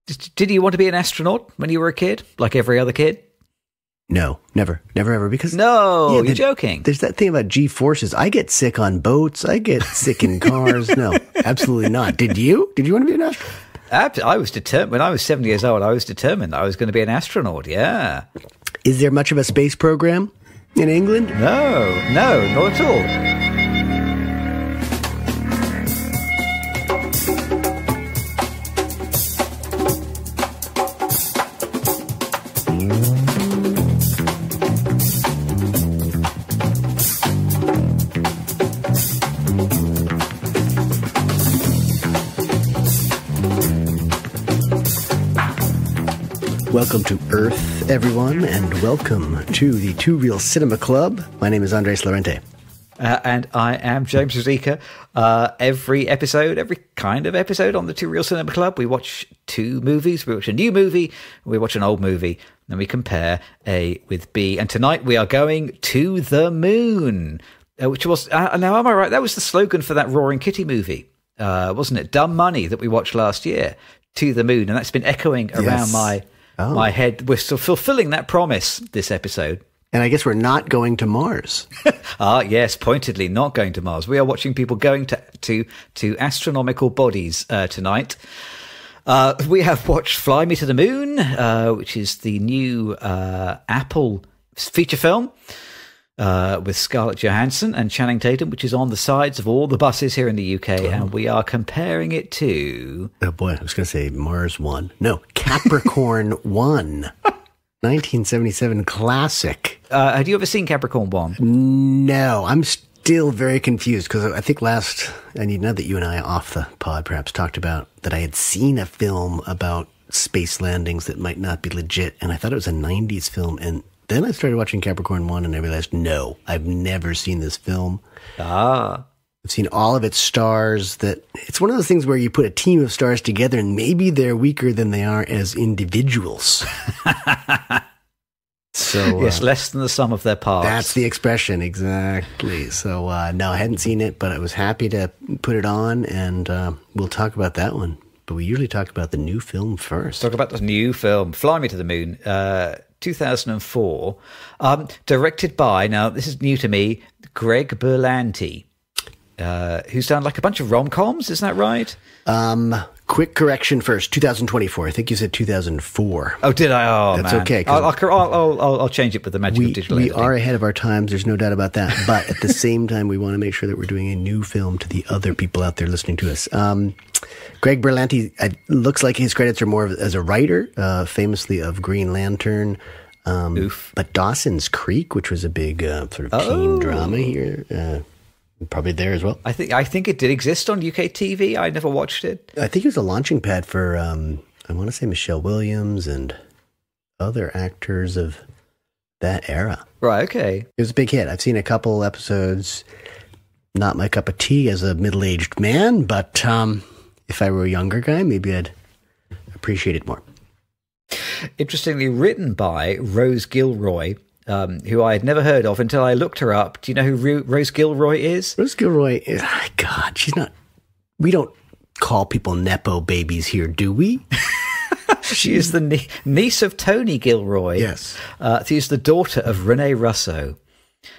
Did you want to be an astronaut when you were a kid, like every other kid? No, never, ever. Because you're joking. There's that thing about G-forces. I get sick on boats. I get sick in cars. No, absolutely not. Did you? Did you want to be an astronaut? I was determined. When I was 7 years old, I was determined that I was going to be an astronaut. Yeah. Is there much of a space program in England? No, not at all. Welcome to Earth, everyone, and welcome to the Two Real Cinema Club. My name is Andres Lorente. And I am James Rosica. Every kind of episode on the Two Real Cinema Club, we watch two movies. We watch a new movie, we watch an old movie, and we compare A with B. And tonight we are going to the moon, which was, now am I right, that was the slogan for that Roaring Kitty movie, wasn't it? Dumb Money that we watched last year, To the Moon. And that's been echoing around my head. We're still fulfilling that promise this episode. And I guess we're not going to Mars. Yes, pointedly not going to Mars. We are watching people going to astronomical bodies tonight. We have watched Fly Me to the Moon, which is the new Apple feature film with Scarlett Johansson and Channing Tatum, which is on the sides of all the buses here in the UK, and we are comparing it to... Oh boy, I was going to say Mars One. No, Capricorn One. 1977 classic. Had you ever seen Capricorn One? No, I'm still very confused because I think I need to know that you and I off the pod perhaps talked about that I had seen a film about space landings that might not be legit, and I thought it was a 90s film, and then I started watching Capricorn One, and I realized, no, I've never seen this film. I've seen all of its stars. That it's one of those things where you put a team of stars together, and maybe they're weaker than they are as individuals. So yes, less than the sum of their parts. That's the expression, exactly. So no, I hadn't seen it, but I was happy to put it on, and we'll talk about that one. But we usually talk about the new film first. Talk about the new film, Fly Me to the Moon. 2004, directed by, now this is new to me, Greg Berlanti, who's done like a bunch of rom-coms, isn't that right? Quick correction first, 2024. I think you said 2004. Oh, did I? Oh, that's man. Okay. I'll change it with the magic of digital editing. We are ahead of our times, there's no doubt about that. But at the same time, we want to make sure that we're doing a new film to the other people out there listening to us. Greg Berlanti, looks like his credits are more as a writer, famously of Green Lantern. But Dawson's Creek, which was a big sort of teen drama here, probably there as well. I think it did exist on UK TV. I never watched it. I think it was a launching pad for, I want to say Michelle Williams and other actors of that era. Right, okay. It was a big hit. I've seen a couple episodes. Not my cup of tea as a middle-aged man, but if I were a younger guy, maybe I'd appreciate it more. Interestingly written by Rose Gilroy, who I had never heard of until I looked her up. Do you know who Rose Gilroy is? Rose Gilroy is, God, she's not, we don't call people Nepo babies here, do we? She is the niece of Tony Gilroy. Yes. She's the daughter of Rene Russo.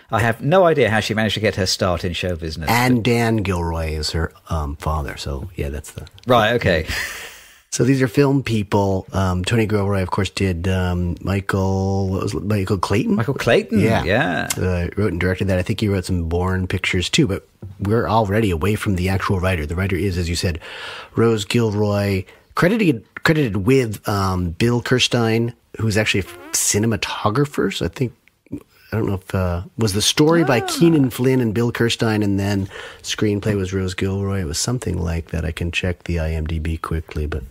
I have no idea how she managed to get her start in show business. And Dan Gilroy is her father. So, yeah, that's the... Right, okay. So these are film people. Tony Gilroy, of course, did Michael Clayton? Michael Clayton, yeah. Wrote and directed that. I think he wrote some Bourne pictures, too. But we're already away from the actual writer. The writer is, as you said, Rose Gilroy, credited with Bill Kirstein, who's actually a cinematographer. So I don't know if was the story by Keenan Flynn and Bill Kirstein, and then screenplay was Rose Gilroy. It was something like that. I can check the IMDb quickly, but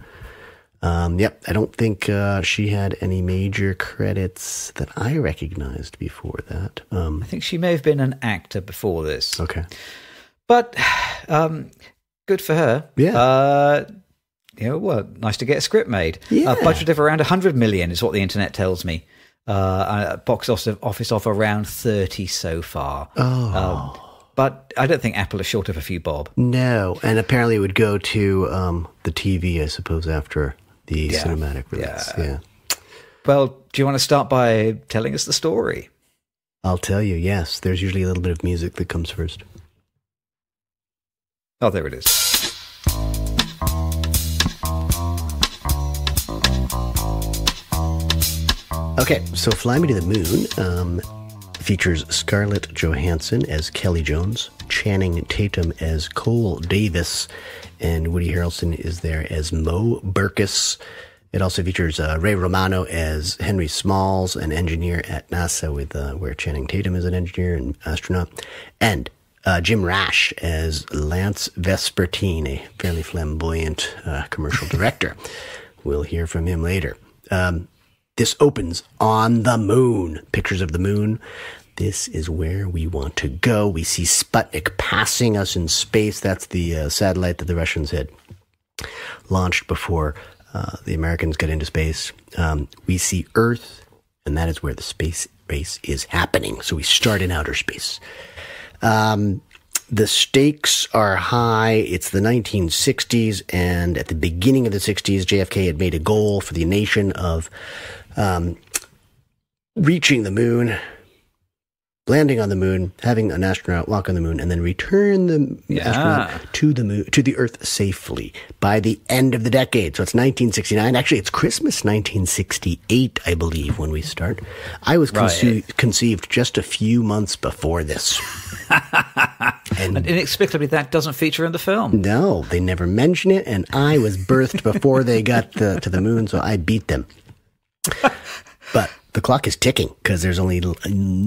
I don't think she had any major credits that I recognized before that. I think she may have been an actor before this. Okay, but good for her. Yeah. Nice to get a script made. Yeah. A budget of around 100 million is what the internet tells me. Box office of around 30 so far. But I don't think Apple is short of a few bob. No, and apparently it would go to the TV, I suppose, after the cinematic release. Yeah. Well, do you want to start by telling us the story? I'll tell you, yes. There's usually a little bit of music that comes first. Oh, there it is. Okay, so Fly Me to the Moon features Scarlett Johansson as Kelly Jones, Channing Tatum as Cole Davis, and Woody Harrelson is there as Mo Burkus. It also features Ray Romano as Henry Smalls, an engineer at NASA, with where Channing Tatum is an engineer and astronaut, and Jim Rash as Lance Vespertine, a fairly flamboyant commercial director. We'll hear from him later. This opens on the moon. Pictures of the moon. This is where we want to go. We see Sputnik passing us in space. That's the satellite that the Russians had launched before the Americans got into space. We see Earth, and that is where the space race is happening. So we start in outer space. The stakes are high. It's the 1960s, and at the beginning of the 60s, JFK had made a goal for the nation of reaching the moon, landing on the moon, having an astronaut walk on the moon, and then return the astronaut to the moon, to the Earth safely by the end of the decade. So it's 1969. Actually, it's Christmas 1968, I believe, when we start. I was conceived just a few months before this. And inexplicably, that doesn't feature in the film. No, they never mention it, and I was birthed before they got to the moon, so I beat them. But the clock is ticking because there's only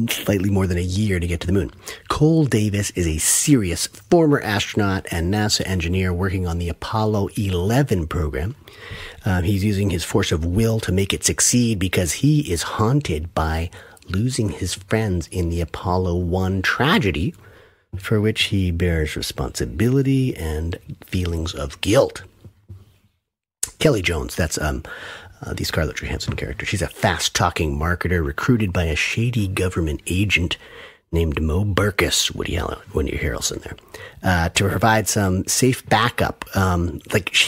slightly more than a year to get to the moon. Cole Davis is a serious former astronaut and NASA engineer working on the Apollo 11 program. He's using his force of will to make it succeed because he is haunted by losing his friends in the Apollo 1 tragedy, for which he bears responsibility and feelings of guilt. Kelly Jones, that's the Scarlett Johansson character. She's a fast-talking marketer recruited by a shady government agent named Mo Burkus, Woody Harrelson there, to provide some safe backup.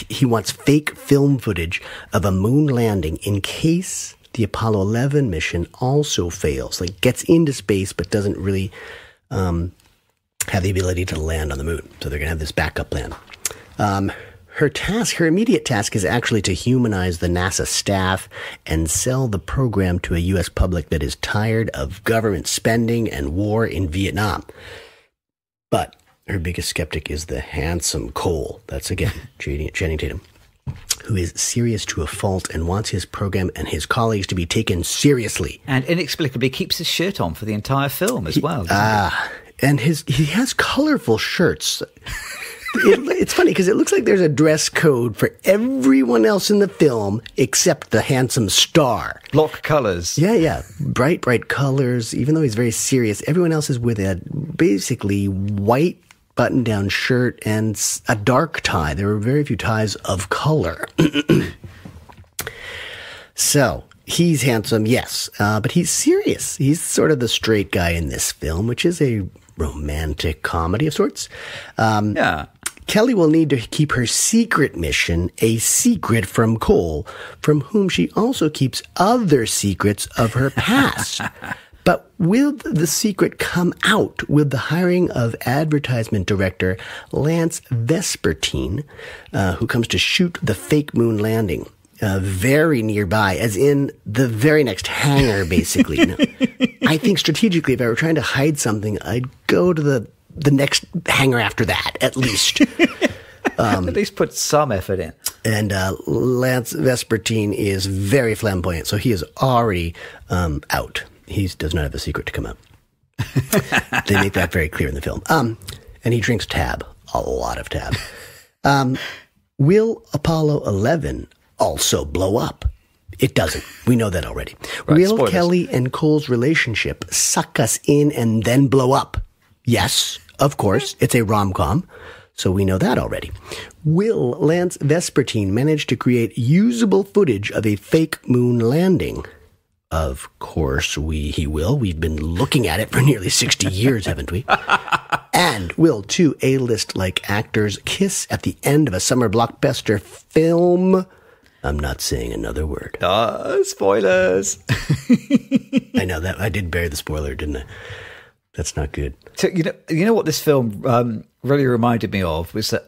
He wants fake film footage of a moon landing in case the Apollo 11 mission also fails, like gets into space but doesn't really have the ability to land on the moon. So they're going to have this backup plan. Her immediate task is actually to humanize the NASA staff and sell the program to a U.S. public that is tired of government spending and war in Vietnam. But her biggest skeptic is the handsome Cole. That's, again, Channing Tatum, who is serious to a fault and wants his program and his colleagues to be taken seriously. And inexplicably keeps his shirt on for the entire film as well. And he has colorful shirts. It's funny because it looks like there's a dress code for everyone else in the film except the handsome star. Block colors. Yeah. Bright colors. Even though he's very serious, everyone else is with a basically white button-down shirt and a dark tie. There are very few ties of color. So, he's handsome, yes, but he's serious. He's sort of the straight guy in this film, which is a romantic comedy of sorts. Kelly will need to keep her secret mission a secret from Cole, from whom she also keeps other secrets of her past. But will the secret come out with the hiring of advertisement director Lance Vespertine, who comes to shoot the fake moon landing very nearby, as in the very next hangar, basically? Now, I think strategically, if I were trying to hide something, I'd go to the next hangar after that, at least. At least put some effort in. And Lance Vespertine is very flamboyant, so he is already out. He does not have a secret to come out. They make that very clear in the film. And he drinks Tab, a lot of Tab. Will Apollo 11 also blow up? It doesn't. We know that already. Right, will spoilers. Kelly and Cole's relationship suck us in and then blow up? Yes, of course. It's a rom-com, so we know that already. Will Lance Vespertine manage to create usable footage of a fake moon landing? Of course he will. We've been looking at it for nearly 60 years, haven't we? And will two A-list-like actors kiss at the end of a summer blockbuster film? I'm not saying another word. Spoilers. I know that I did bear the spoiler, didn't I? That's not good. So you know what this film really reminded me of was that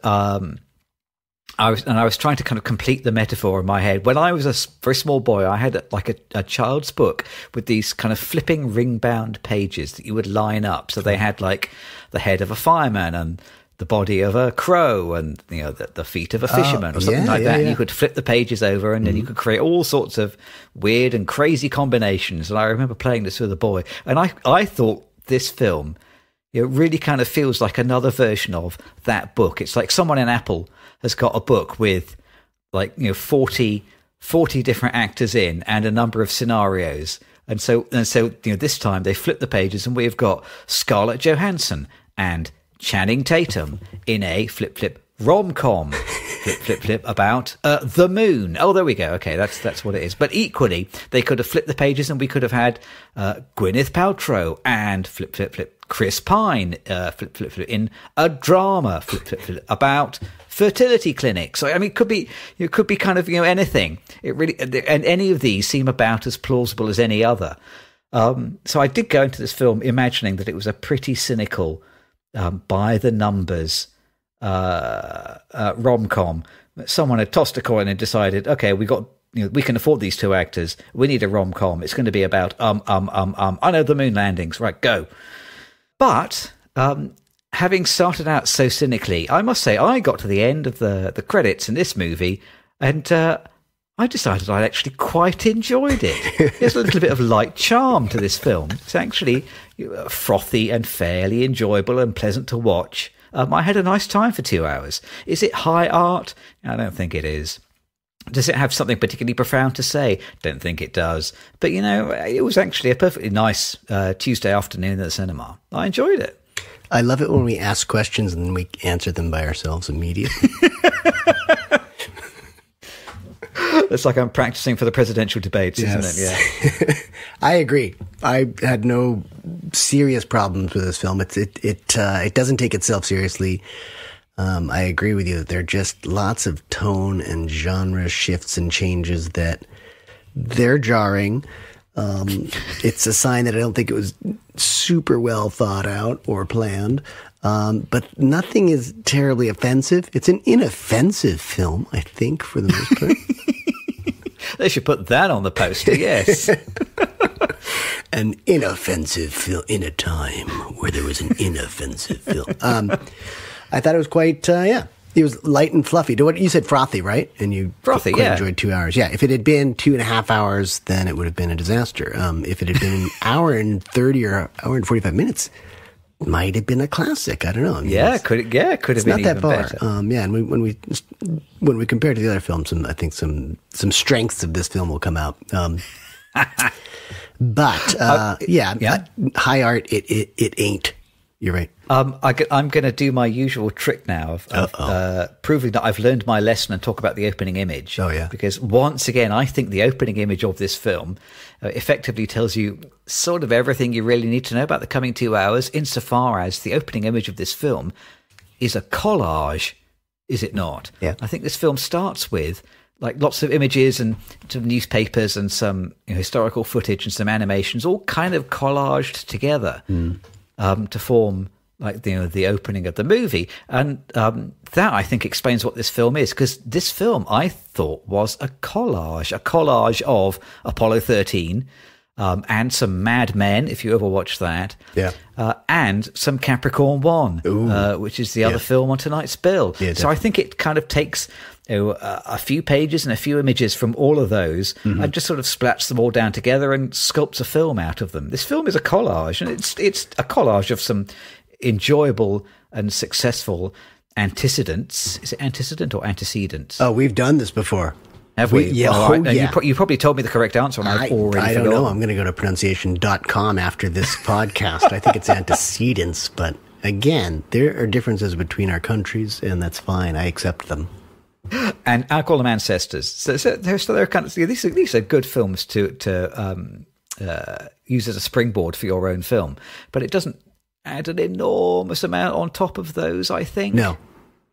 I was trying to kind of complete the metaphor in my head. When I was a very small boy, I had a child's book with these kind of flipping ring-bound pages that you would line up. So they had like the head of a fireman and the body of a crow and the feet of a fisherman or something like that. And you could flip the pages over and then you could create all sorts of weird and crazy combinations. And I remember playing this with a boy, and I thought this film really kind of feels like another version of that book. It's like someone in Apple has got a book with 40 different actors in and a number of scenarios. And so this time they flip the pages and we've got Scarlett Johansson and Channing Tatum in a flip rom-com flip about the moon. Oh, there we go. Okay, that's what it is. But equally, they could have flipped the pages and we could have had Gwyneth Paltrow and flip Chris Pine flip in a drama flip about fertility clinics. So I mean, it could be kind of anything. It really, and any of these seem about as plausible as any other. So I did go into this film imagining that it was a pretty cynical, by the numbers rom-com. Someone had tossed a coin and decided, okay, we can afford these two actors. We need a rom-com. It's going to be about I know, the moon landings. Right, go. But having started out so cynically, I must say I got to the end of the credits in this movie, and I decided I actually quite enjoyed it. There's a little bit of light charm to this film. It's actually frothy and fairly enjoyable and pleasant to watch. I had a nice time for 2 hours. Is it high art? I don't think it is. Does it have something particularly profound to say? Don't think it does. But, it was actually a perfectly nice Tuesday afternoon at the cinema. I enjoyed it. I love it when we ask questions and then we answer them by ourselves immediately. It's like I'm practicing for the presidential debates, isn't it? Yeah. I agree. I had no serious problems with this film. It doesn't take itself seriously. I agree with you that there are just lots of tone and genre shifts and changes that they're jarring. It's a sign that I don't think it was super well thought out or planned. But nothing is terribly offensive. It's an inoffensive film, I think, for the most part. They should put that on the poster, yes. An inoffensive film in a time where there was an inoffensive film. I thought it was quite, it was light and fluffy. You said frothy, right? And you frothy, enjoyed 2 hours. Yeah, if it had been 2.5 hours, then it would have been a disaster. If it had been an hour and 30 or hour and 45 minutes, it might have been a classic. I don't know. I mean, could have been not even that far. better. And when we compare it to the other films, I think some strengths of this film will come out. But high art, it ain't. You're right. I'm going to do my usual trick now of proving that I've learned my lesson and talk about the opening image. Oh, yeah. Because once again, I think the opening image of this film effectively tells you sort of everything you really need to know about the coming 2 hours, insofar as the opening image of this film is a collage, is it not? Yeah. I think this film starts with lots of images and some newspapers and some historical footage and some animations, all kind of collaged together. To form the opening of the movie. And that, I think, explains what this film is, because this film, I thought, was a collage of Apollo 13 and some Mad Men, if you ever watched that, and some Capricorn One, which is the other film on tonight's bill. Yeah, so I think it kind of takes a few pages and a few images from all of those and just sort of splats them all down together and sculpts a film out of them. This film is a collage, and it's a collage of some enjoyable and successful antecedents. Is it antecedent or antecedents? Oh, we've done this before. Have we? Yeah. You probably told me the correct answer, and I've already I forgotten. don't know. I'm going to go to pronunciation.com after this podcast. I think it's antecedents, but again, there are differences between our countries, and that's fine. I accept them. And I'll call them ancestors. So they're kind of, these are good films to use as a springboard for your own film, but it doesn't add an enormous amount on top of those, I think. No.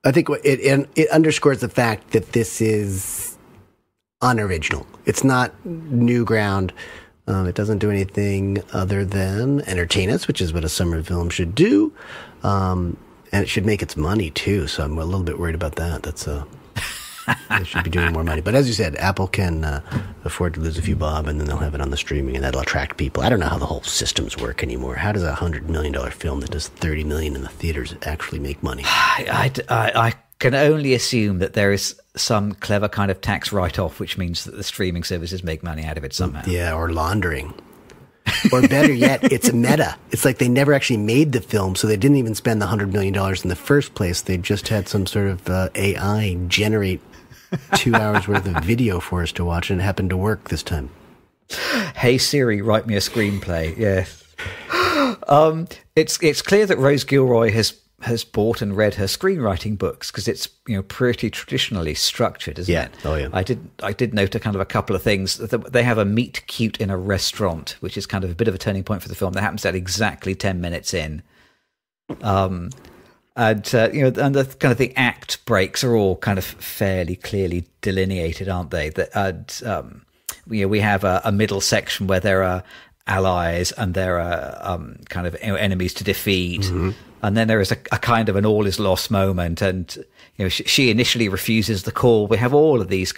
I think it underscores the fact that this is unoriginal. It's not new ground. It doesn't do anything other than entertain us, which is what a summer film should do. And it should make its money, too. So I'm a little bit worried about that. They should be doing more money. But as you said, Apple can afford to lose a few bob, and then they'll have it on the streaming, and that'll attract people. I don't know how the whole systems work anymore. How does a $100 million film that does $30 million in the theaters actually make money? I can only assume that there is some clever kind of tax write-off, which means that the streaming services make money out of it somehow. Yeah, or laundering. Or better yet, it's a meta. It's like they never actually made the film, so they didn't even spend the $100 million in the first place. They just had some sort of AI generate 2 hours worth of video for us to watch, and it happened to work this time. Hey Siri, write me a screenplay. Yes. It's clear that Rose Gilroy has bought and read her screenwriting books, because it's pretty traditionally structured, isn't it? Oh yeah. I did note a couple of things. They have a meet cute in a restaurant, which is kind of a bit of a turning point for the film. That happens at exactly 10 minutes in. And the kind of the act breaks are all kind of fairly clearly delineated, aren't they? We have a middle section where there are allies and there are kind of enemies to defeat. Mm-hmm. And then there is a kind of an all is lost moment, and she initially refuses the call. We have all of these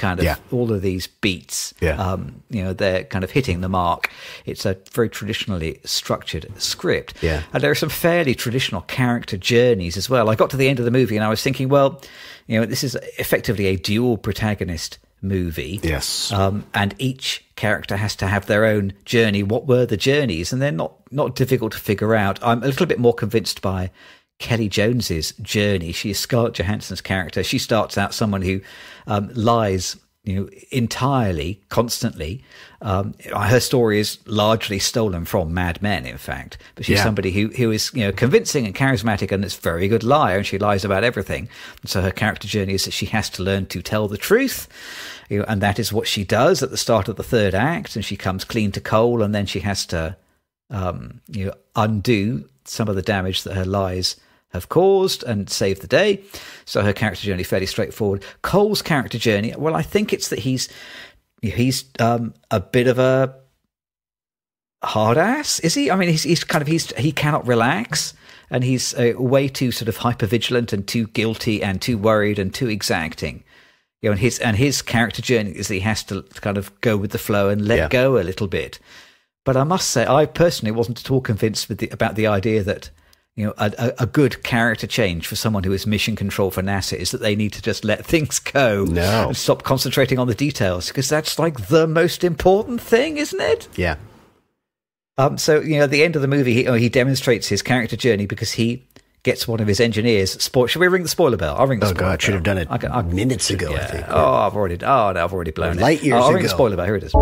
all of these beats. Yeah. They're kind of hitting the mark. It's a very traditionally structured script. Yeah. And there are some fairly traditional character journeys as well. I got to the end of the movie and I was thinking, well, this is effectively a dual protagonist movie. Yes. And each character has to have their own journey. What were the journeys? And they're not difficult to figure out. I'm a little bit more convinced by Kelly Jones's journey. She is Scarlett Johansson's character. She starts out someone who lies entirely, constantly. Her story is largely stolen from Mad Men, in fact. But she's somebody who is convincing and charismatic, and is a very good liar, and she lies about everything. And so her character journey is that she has to learn to tell the truth, and that is what she does at the start of the third act. And she comes clean to Cole, and then she has to undo some of the damage that her lies have caused and save the day. So her character journey fairly straightforward. Cole's character journey, well, I think it's that he's a bit of a hard ass, is he? I mean, he cannot relax, and he's way too sort of hypervigilant and too guilty and too worried and too exacting. And his character journey is that he has to kind of go with the flow and let go a little bit. But I must say, I personally wasn't at all convinced about the idea that a good character change for someone who is mission control for NASA is that they need to just let things go and stop concentrating on the details, because that's like the most important thing, isn't it? Yeah. So at the end of the movie, he demonstrates his character journey because he gets one of his engineers. Should we ring the spoiler bell? I'll ring the spoiler bell. Oh God, should have done it minutes ago. Yeah. I think. I've already blown it. Light years ago. I'll ring the spoiler bell. Here it is.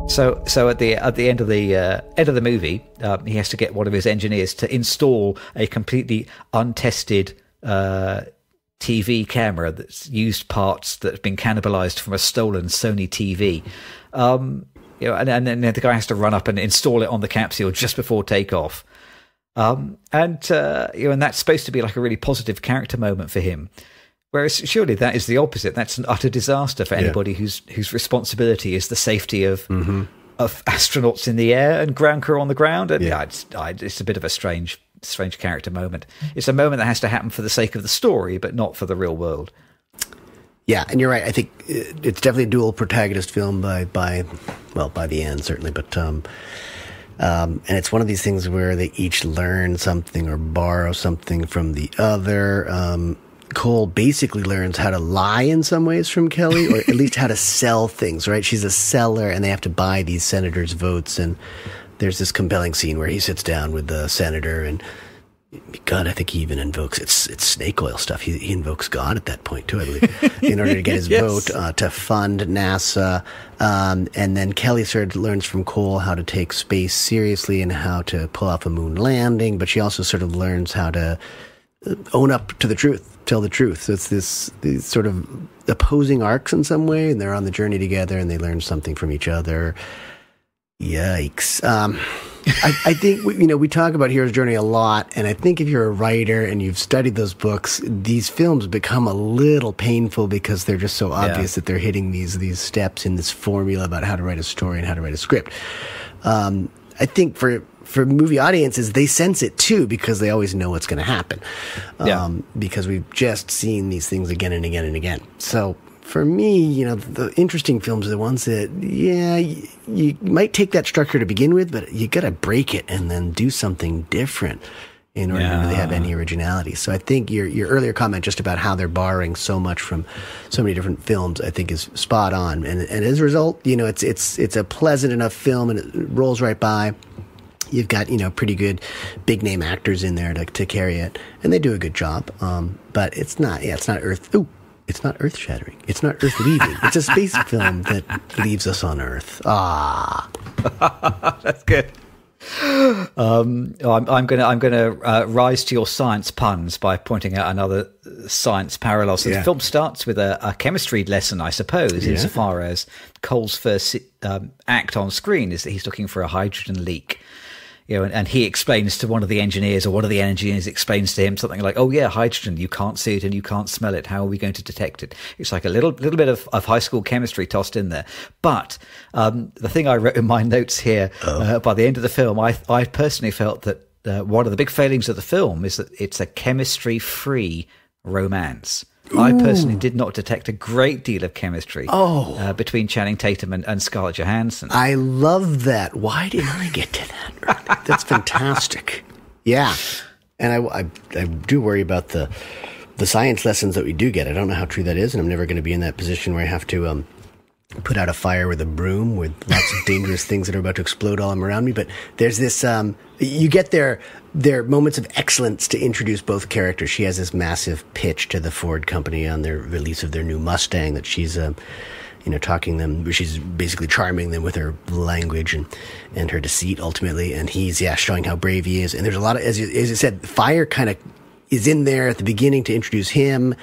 So at the end of the movie, he has to get one of his engineers to install a completely untested TV camera that's used parts that have been cannibalized from a stolen Sony TV. And then the guy has to run up and install it on the capsule just before takeoff. And that's supposed to be like a really positive character moment for him. Whereas surely that is the opposite. That's an utter disaster for anybody whose responsibility is the safety of astronauts in the air and ground crew on the ground. And it's a bit of a strange character moment. It's a moment that has to happen for the sake of the story, but not for the real world. Yeah, and you're right. I think it's definitely a dual protagonist film by the end, certainly. But and it's one of these things where they each learn something or borrow something from the other. Cole basically learns how to lie in some ways from Kelly, or at least how to sell things, right? She's a seller, and they have to buy these senators' votes. And there's this compelling scene where he sits down with the senator, and God, I think he even invokes, it's snake oil stuff. He invokes God at that point, too, I believe, in order to get his vote to fund NASA. And then Kelly sort of learns from Cole how to take space seriously and how to pull off a moon landing, but she also sort of learns how to own up to the truth, tell the truth. So it's these sort of opposing arcs in some way, and they're on the journey together, and they learn something from each other. Yikes. I think, we talk about Hero's Journey a lot, and I think if you're a writer and you've studied those books, these films become a little painful because they're just so obvious that they're hitting these steps in this formula about how to write a story and how to write a script. I think for movie audiences, they sense it too because they always know what's going to happen. Because we've just seen these things again and again and again. So for me, the interesting films are the ones that, you might take that structure to begin with, but you got to break it and then do something different in order to really have any originality. So I think your earlier comment just about how they're borrowing so much from so many different films, I think is spot on. And as a result, it's a pleasant enough film and it rolls right by. You've got, pretty good big name actors in there to carry it, and they do a good job. But it's not earth shattering. It's not earth leaving. It's a space film that leaves us on Earth. That's good. I'm gonna rise to your science puns by pointing out another science parallel. So the film starts with a chemistry lesson, I suppose, insofar as Cole's first act on screen is that he's looking for a hydrogen leak. And he explains to one of the engineers, or one of the engineers explains to him something like, "Oh yeah, hydrogen. You can't see it and you can't smell it. How are we going to detect it?" It's like a little bit of high school chemistry tossed in there. But the thing I wrote in my notes here, by the end of the film, I personally felt that one of the big failings of the film is that it's a chemistry-free romance. Ooh. I personally did not detect a great deal of chemistry between Channing Tatum and Scarlett Johansson. I love that. Why didn't I get to that? That's fantastic. Yeah. And I do worry about the science lessons that we do get. I don't know how true that is, and I'm never going to be in that position where I have to put out a fire with a broom with lots of dangerous things that are about to explode all around me. But there's this, you get their moments of excellence to introduce both characters. She has this massive pitch to the Ford company on their release of their new Mustang that she's, talking them, she's basically charming them with her language and her deceit ultimately. And he's, showing how brave he is. And there's a lot of, as you said, fire kind of is in there at the beginning to introduce him.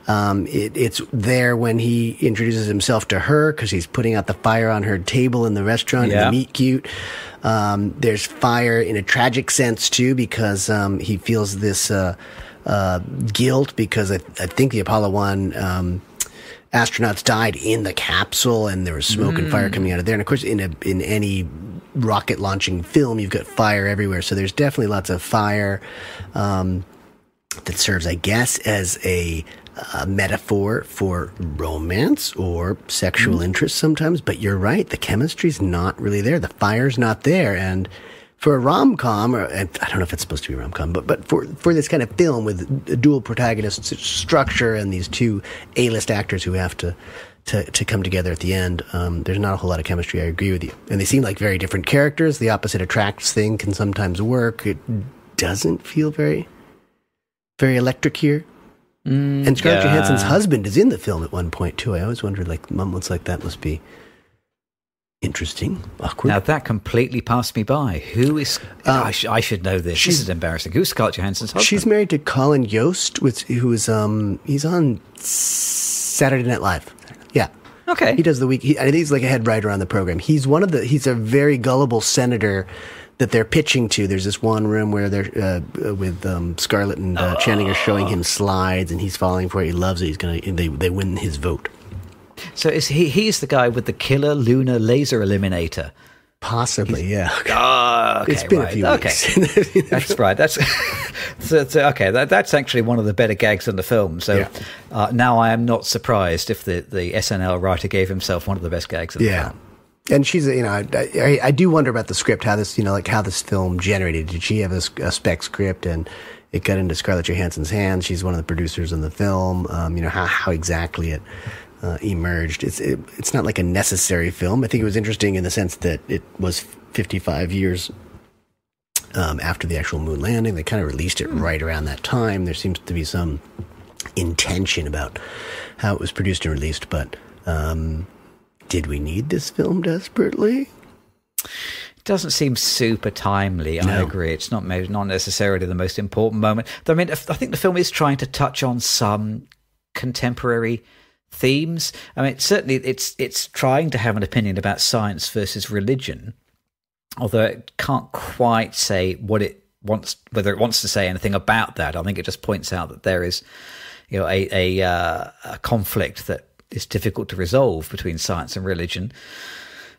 It's there when he introduces himself to her because he's putting out the fire on her table in the restaurant in the meet cute. There's fire in a tragic sense too because he feels this guilt because I think the Apollo 1 astronauts died in the capsule and there was smoke and fire coming out of there. And of course, in any rocket launching film, you've got fire everywhere. So there's definitely lots of fire. That serves, I guess, as a metaphor for romance or sexual interest sometimes. But you're right, the chemistry's not really there. The fire's not there. And for a rom-com, or I don't know if it's supposed to be a rom-com, but for this kind of film with a dual protagonist structure and these two A-list actors who have to come together at the end, there's not a whole lot of chemistry. I agree with you. And they seem like very different characters. The opposite attracts thing can sometimes work. It doesn't feel very electric here. And Scarlett Johansson's husband is in the film at one point too. I always wondered, moments like that must be interesting, awkward. Now that completely passed me by. Who is? I should know this. This is embarrassing. Who's Scarlett Johansson's husband? She's married to Colin Yost, who is he's on Saturday Night Live. Yeah. Okay. He does the week. I think he's like a head writer on the program. He's he's a very gullible senator that they're pitching to. There's this one room where they're with Scarlett and Channing are showing him slides, and he's falling for it. He loves it. They win his vote. So is he's the guy with the killer lunar laser eliminator? Possibly, yeah. Oh, okay, it's been a few weeks. That's right. That's okay. That's actually one of the better gags in the film. So now I am not surprised if the SNL writer gave himself one of the best gags in the film. And she's, I do wonder about the script, how this, how this film generated. Did she have a spec script and it got into Scarlett Johansson's hands? She's one of the producers in the film. How exactly it emerged. It's not like a necessary film. I think it was interesting in the sense that it was 55 years after the actual moon landing. They kind of released it right around that time. There seems to be some intention about how it was produced and released, but did we need this film desperately? It doesn't seem super timely. No. I agree. It's not necessarily the most important moment. I mean, I think the film is trying to touch on some contemporary themes. I mean, certainly it's trying to have an opinion about science versus religion. although it can't quite say what it wants, whether it wants to say anything about that. I think it just points out that there is, a conflict that is difficult to resolve between science and religion.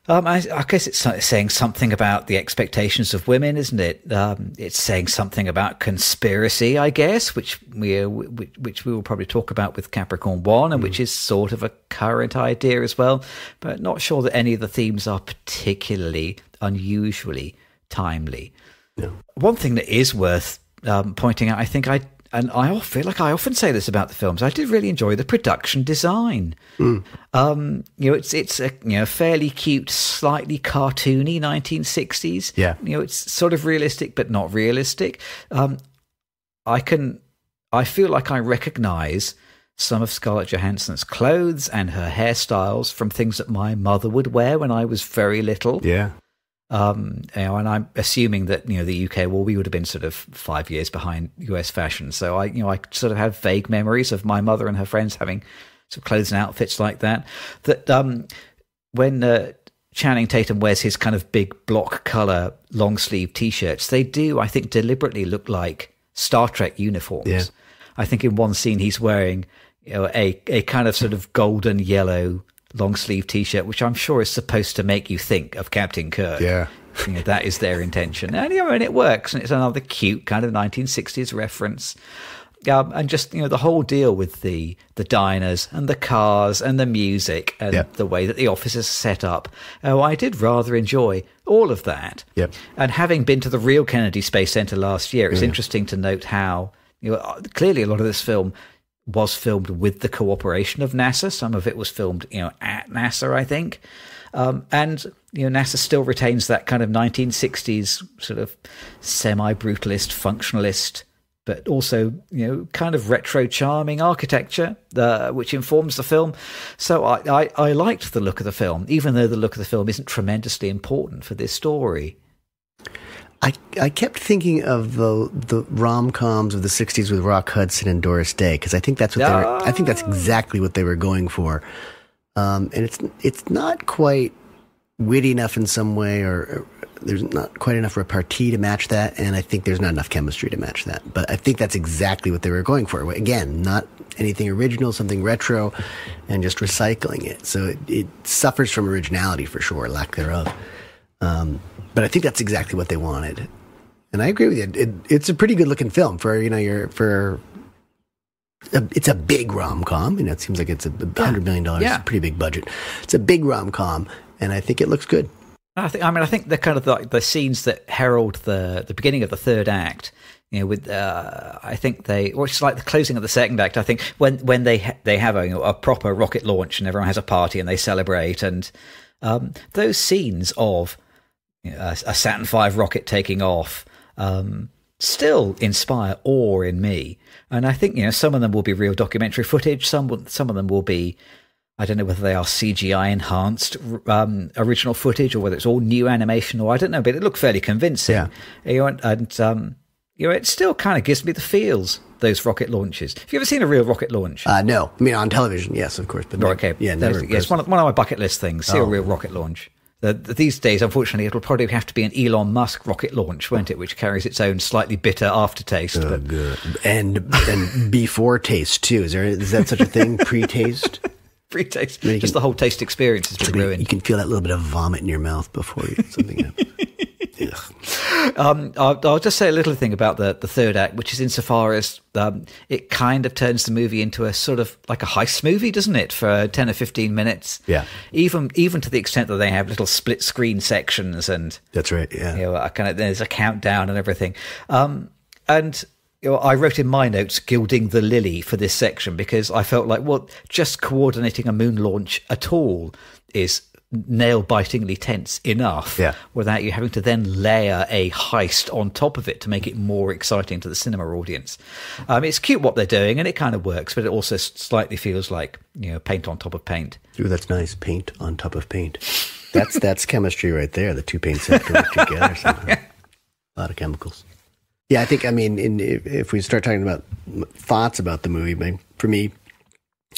I guess it's saying something about the expectations of women, isn't it? It's saying something about conspiracy, I guess, which we will probably talk about with Capricorn One, and which is sort of a current idea as well. But not sure that any of the themes are particularly unusually timely. No. One thing that is worth pointing out, I think I feel like I often say this about the films, I did really enjoy the production design. It's a fairly cute, slightly cartoony 1960s. Yeah. It's sort of realistic but not realistic. I feel like I recognize some of Scarlett Johansson's clothes and her hairstyles from things that my mother would wear when I was very little. Yeah. And I'm assuming that the UK, well, we would have been sort of 5 years behind US fashion, so I sort of have vague memories of my mother and her friends having some clothes and outfits like that. That when Channing Tatum wears his kind of big block color long sleeve T-shirts, they do, I think, deliberately look like Star Trek uniforms. Yeah. I think in one scene he's wearing a kind of sort of golden yellow long sleeve T-shirt, which I'm sure is supposed to make you think of Captain Kirk. Yeah. That is their intention. And it works. And it's another cute kind of 1960s reference. And just, the whole deal with the diners and the cars and the music and the way that the office is set up. I did rather enjoy all of that. Yep. And having been to the real Kennedy Space Center last year, it's interesting to note how, clearly a lot of this film was filmed with the cooperation of NASA. Some of it was filmed, at NASA, I think. And NASA still retains that kind of 1960s sort of semi-brutalist, functionalist, but also, kind of retro charming architecture, which informs the film. So I liked the look of the film, even though the look of the film isn't tremendously important for this story. I kept thinking of the rom-coms of the 60s with Rock Hudson and Doris Day, because I think that's what I think that's exactly what they were going for. And it's not quite witty enough in some way, or there's not quite enough repartee to match that, and I think there's not enough chemistry to match that. But I think that's exactly what they were going for. Again, not anything original, something retro, and just recycling it. So it suffers from originality for sure, lack thereof. But I think that's exactly what they wanted. And I agree with you. It's a pretty good looking film for, it's a big rom-com. It seems like it's $100 million. It's a pretty big budget. It's a big rom-com, and I think it looks good. I think the kind of the scenes that herald the beginning of the third act, I think it's like the closing of the second act. I think when they have a proper rocket launch and everyone has a party and they celebrate, and those scenes of a Saturn V rocket taking off still inspire awe in me. And I think some of them will be real documentary footage. Some of them will be, I don't know whether they are CGI enhanced original footage or whether it's all new animation, or I don't know, but it looked fairly convincing. Yeah. It still kind of gives me the feels, those rocket launches. Have you ever seen a real rocket launch? No. I mean, on television, yes, of course. But okay. Yeah, never. It's one of my bucket list things, see a real rocket launch. These days, unfortunately, it'll probably have to be an Elon Musk rocket launch, won't it? Which carries its own slightly bitter aftertaste. Good. And before taste, too. Is that such a thing? Pre-taste? Pre-taste. Just the whole taste experience has been ruined. You can feel that little bit of vomit in your mouth before something happens. I'll just say a little thing about the third act, which is insofar as it kind of turns the movie into a sort of like a heist movie, doesn't it, for 10 or 15 minutes? Yeah. Even to the extent that they have little split screen sections, and that's right. Yeah. There's a countdown and everything. And I wrote in my notes "gilding the lily" for this section because I felt like, just coordinating a moon launch at all is nail-bitingly tense enough without you having to then layer a heist on top of it to make it more exciting to the cinema audience. It's cute what they're doing, and it kind of works, but it also slightly feels like paint on top of paint. Ooh, that's nice. Paint on top of paint. That's chemistry right there. The two paints have to work together somehow. A lot of chemicals. Yeah, I think, if we start talking about thoughts about the movie, for me,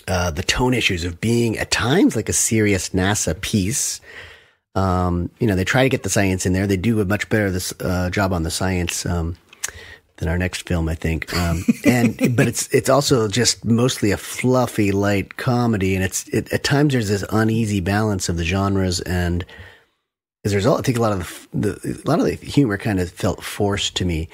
the tone issues of being at times like a serious NASA piece, They try to get the science in there. They do a much better job on the science than our next film, I think. But it's also just mostly a fluffy, light comedy, and at times there's this uneasy balance of the genres, and as a result, I think a lot of the humor kind of felt forced to me.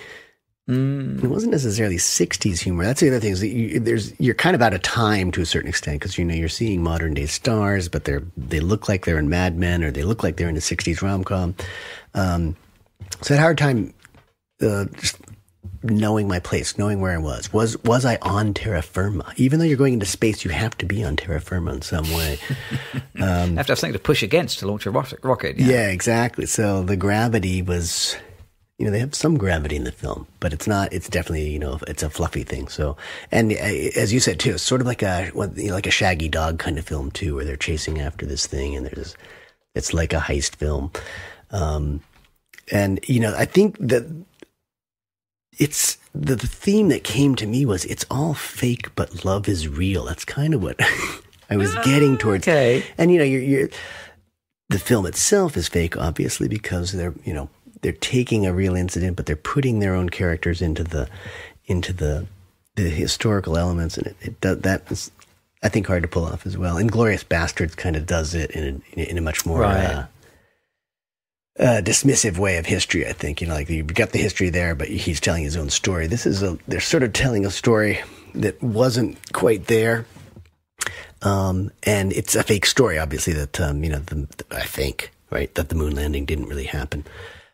It wasn't necessarily 60s humor. That's the other thing, is that you're kind of out of time to a certain extent, because you're seeing modern day stars, but they look like they're in Mad Men, or they look like they're in a 60s rom-com. So I had a hard time just knowing my place, knowing where I was. Was I on terra firma? Even though you're going into space, you have to be on terra firma in some way. You have to have something to push against to launch a rocket. Yeah, exactly. So the gravity was... they have some gravity in the film, but it's not. It's definitely, it's a fluffy thing. So, and as you said too, it's sort of like a Shaggy Dog kind of film too, where they're chasing after this thing, and it's like a heist film. I think that it's the theme that came to me was it's all fake, but love is real. That's kind of what I was getting towards. Okay. And you're the film itself is fake, obviously, because they're taking a real incident, but they're putting their own characters into the historical elements, and that is, I think, hard to pull off as well. Inglourious Basterds kind of does it in a much more dismissive way of history. I think you've got the history there, but he's telling his own story. They're sort of telling a story that wasn't quite there, and it's a fake story, obviously. That I think that the moon landing didn't really happen.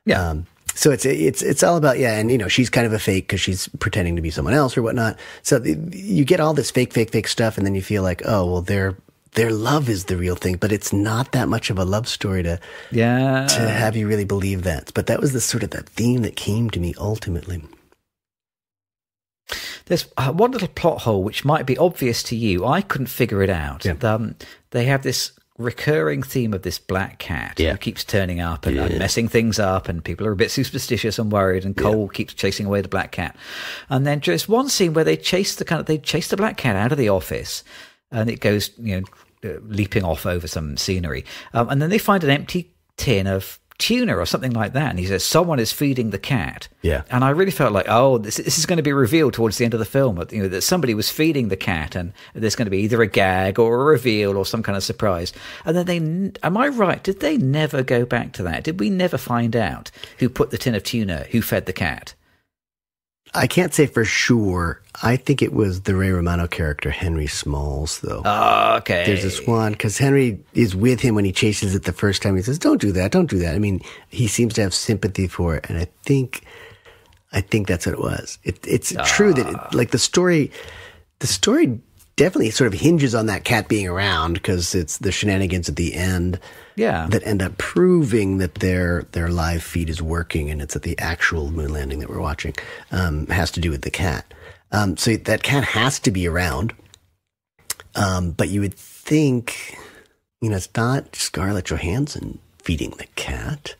Yeah. So it's all about, and she's kind of a fake because she's pretending to be someone else or whatnot. So you get all this fake stuff, and then you feel like, oh, well, their love is the real thing, but it's not that much of a love story to have you really believe that. But that was the sort of that theme that came to me ultimately. There's one little plot hole which might be obvious to you. I couldn't figure it out. Yeah. They have this recurring theme of this black cat who keeps turning up and messing things up, and people are a bit superstitious and worried, and Cole keeps chasing away the black cat. And then there's one scene where they chase the black cat out of the office, and it goes leaping off over some scenery, and then they find an empty tin of tuna or something like that, and he says someone is feeding the cat. And I really felt like, this is going to be revealed towards the end of the film, that somebody was feeding the cat, and there's going to be either a gag or a reveal or some kind of surprise. And then am I right, did they never go back to that? Did we never find out who put the tin of tuna, who fed the cat? I can't say for sure. I think it was the Ray Romano character, Henry Smalls, though. Oh, okay. There's this one, because Henry is with him when he chases it the first time. He says, don't do that. I mean, he seems to have sympathy for it, and I think that's what it was. It's true that the story definitely sort of hinges on that cat being around, because it's the shenanigans at the end that end up proving that their live feed is working, and it's at the actual moon landing that we're watching. Has to do with the cat. So that cat has to be around. But you would think, it's not Scarlett Johansson feeding the cat,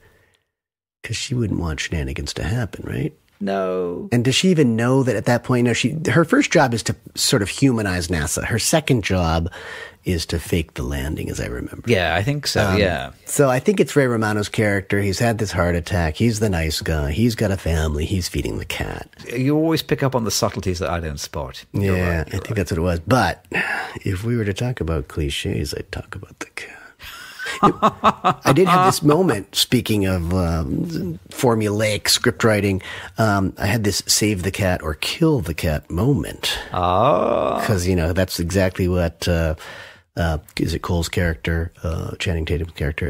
because she wouldn't want shenanigans to happen, right? No. And does she even know that at that point? Her first job is to sort of humanize NASA. Her second job is to fake the landing, as I remember. Yeah, I think so, yeah. So I think it's Ray Romano's character. He's had this heart attack. He's the nice guy. He's got a family. He's feeding the cat. You always pick up on the subtleties that I don't spot. I think that's what it was. But if we were to talk about cliches, I'd talk about the cat. I did have this moment, speaking of formulaic script writing, I had this save the cat or kill the cat moment. Because, that's exactly what, is it Cole's character, Channing Tatum's character,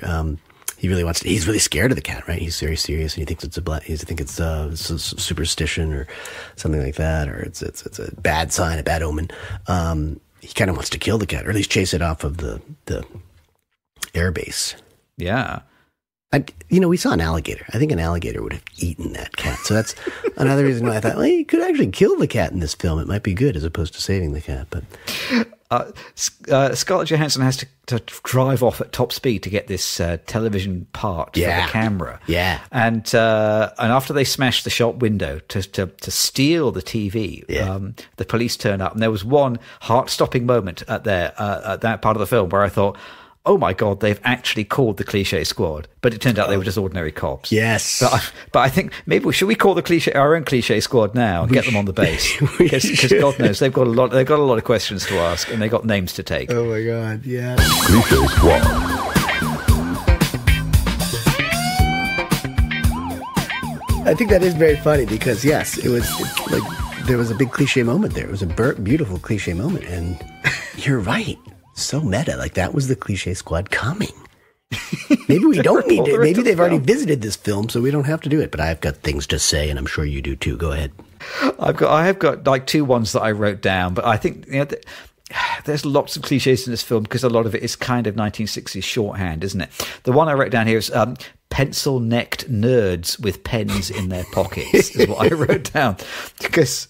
he's really scared of the cat, right? He's very serious, and he thinks it's a superstition or something like that, or it's a bad sign, a bad omen. He kind of wants to kill the cat, or at least chase it off of the airbase. Yeah. We saw an alligator. I think an alligator would have eaten that cat. So that's another reason why I thought, you could actually kill the cat in this film. It might be good as opposed to saving the cat. But Scarlett Johansson has to drive off at top speed to get this television part for the camera. Yeah. And after they smashed the shop window to steal the TV, the police turn up. And there was one heart-stopping moment at that part of the film where I thought, oh my God, they've actually called the Cliche Squad. But it turned out they were just ordinary cops. Yes. But I think maybe should we call our own Cliche Squad now and get them on the base? Because God knows they've got a lot of questions to ask and they've got names to take. Oh my God, yeah. Cliche Squad. I think that is very funny because, yes, there was a big cliche moment there. It was a beautiful cliche moment. And you're right. So meta. Like, that was the Cliche Squad coming. Maybe we don't need it. Maybe they've already visited this film, so we don't have to do it. But I've got things to say, and I'm sure you do too. Go ahead. I have got like two ones that I wrote down, but I think there's lots of cliches in this film because a lot of it is kind of 1960s shorthand, isn't it? The one I wrote down here is pencil-necked nerds with pens in their pockets is what I wrote down because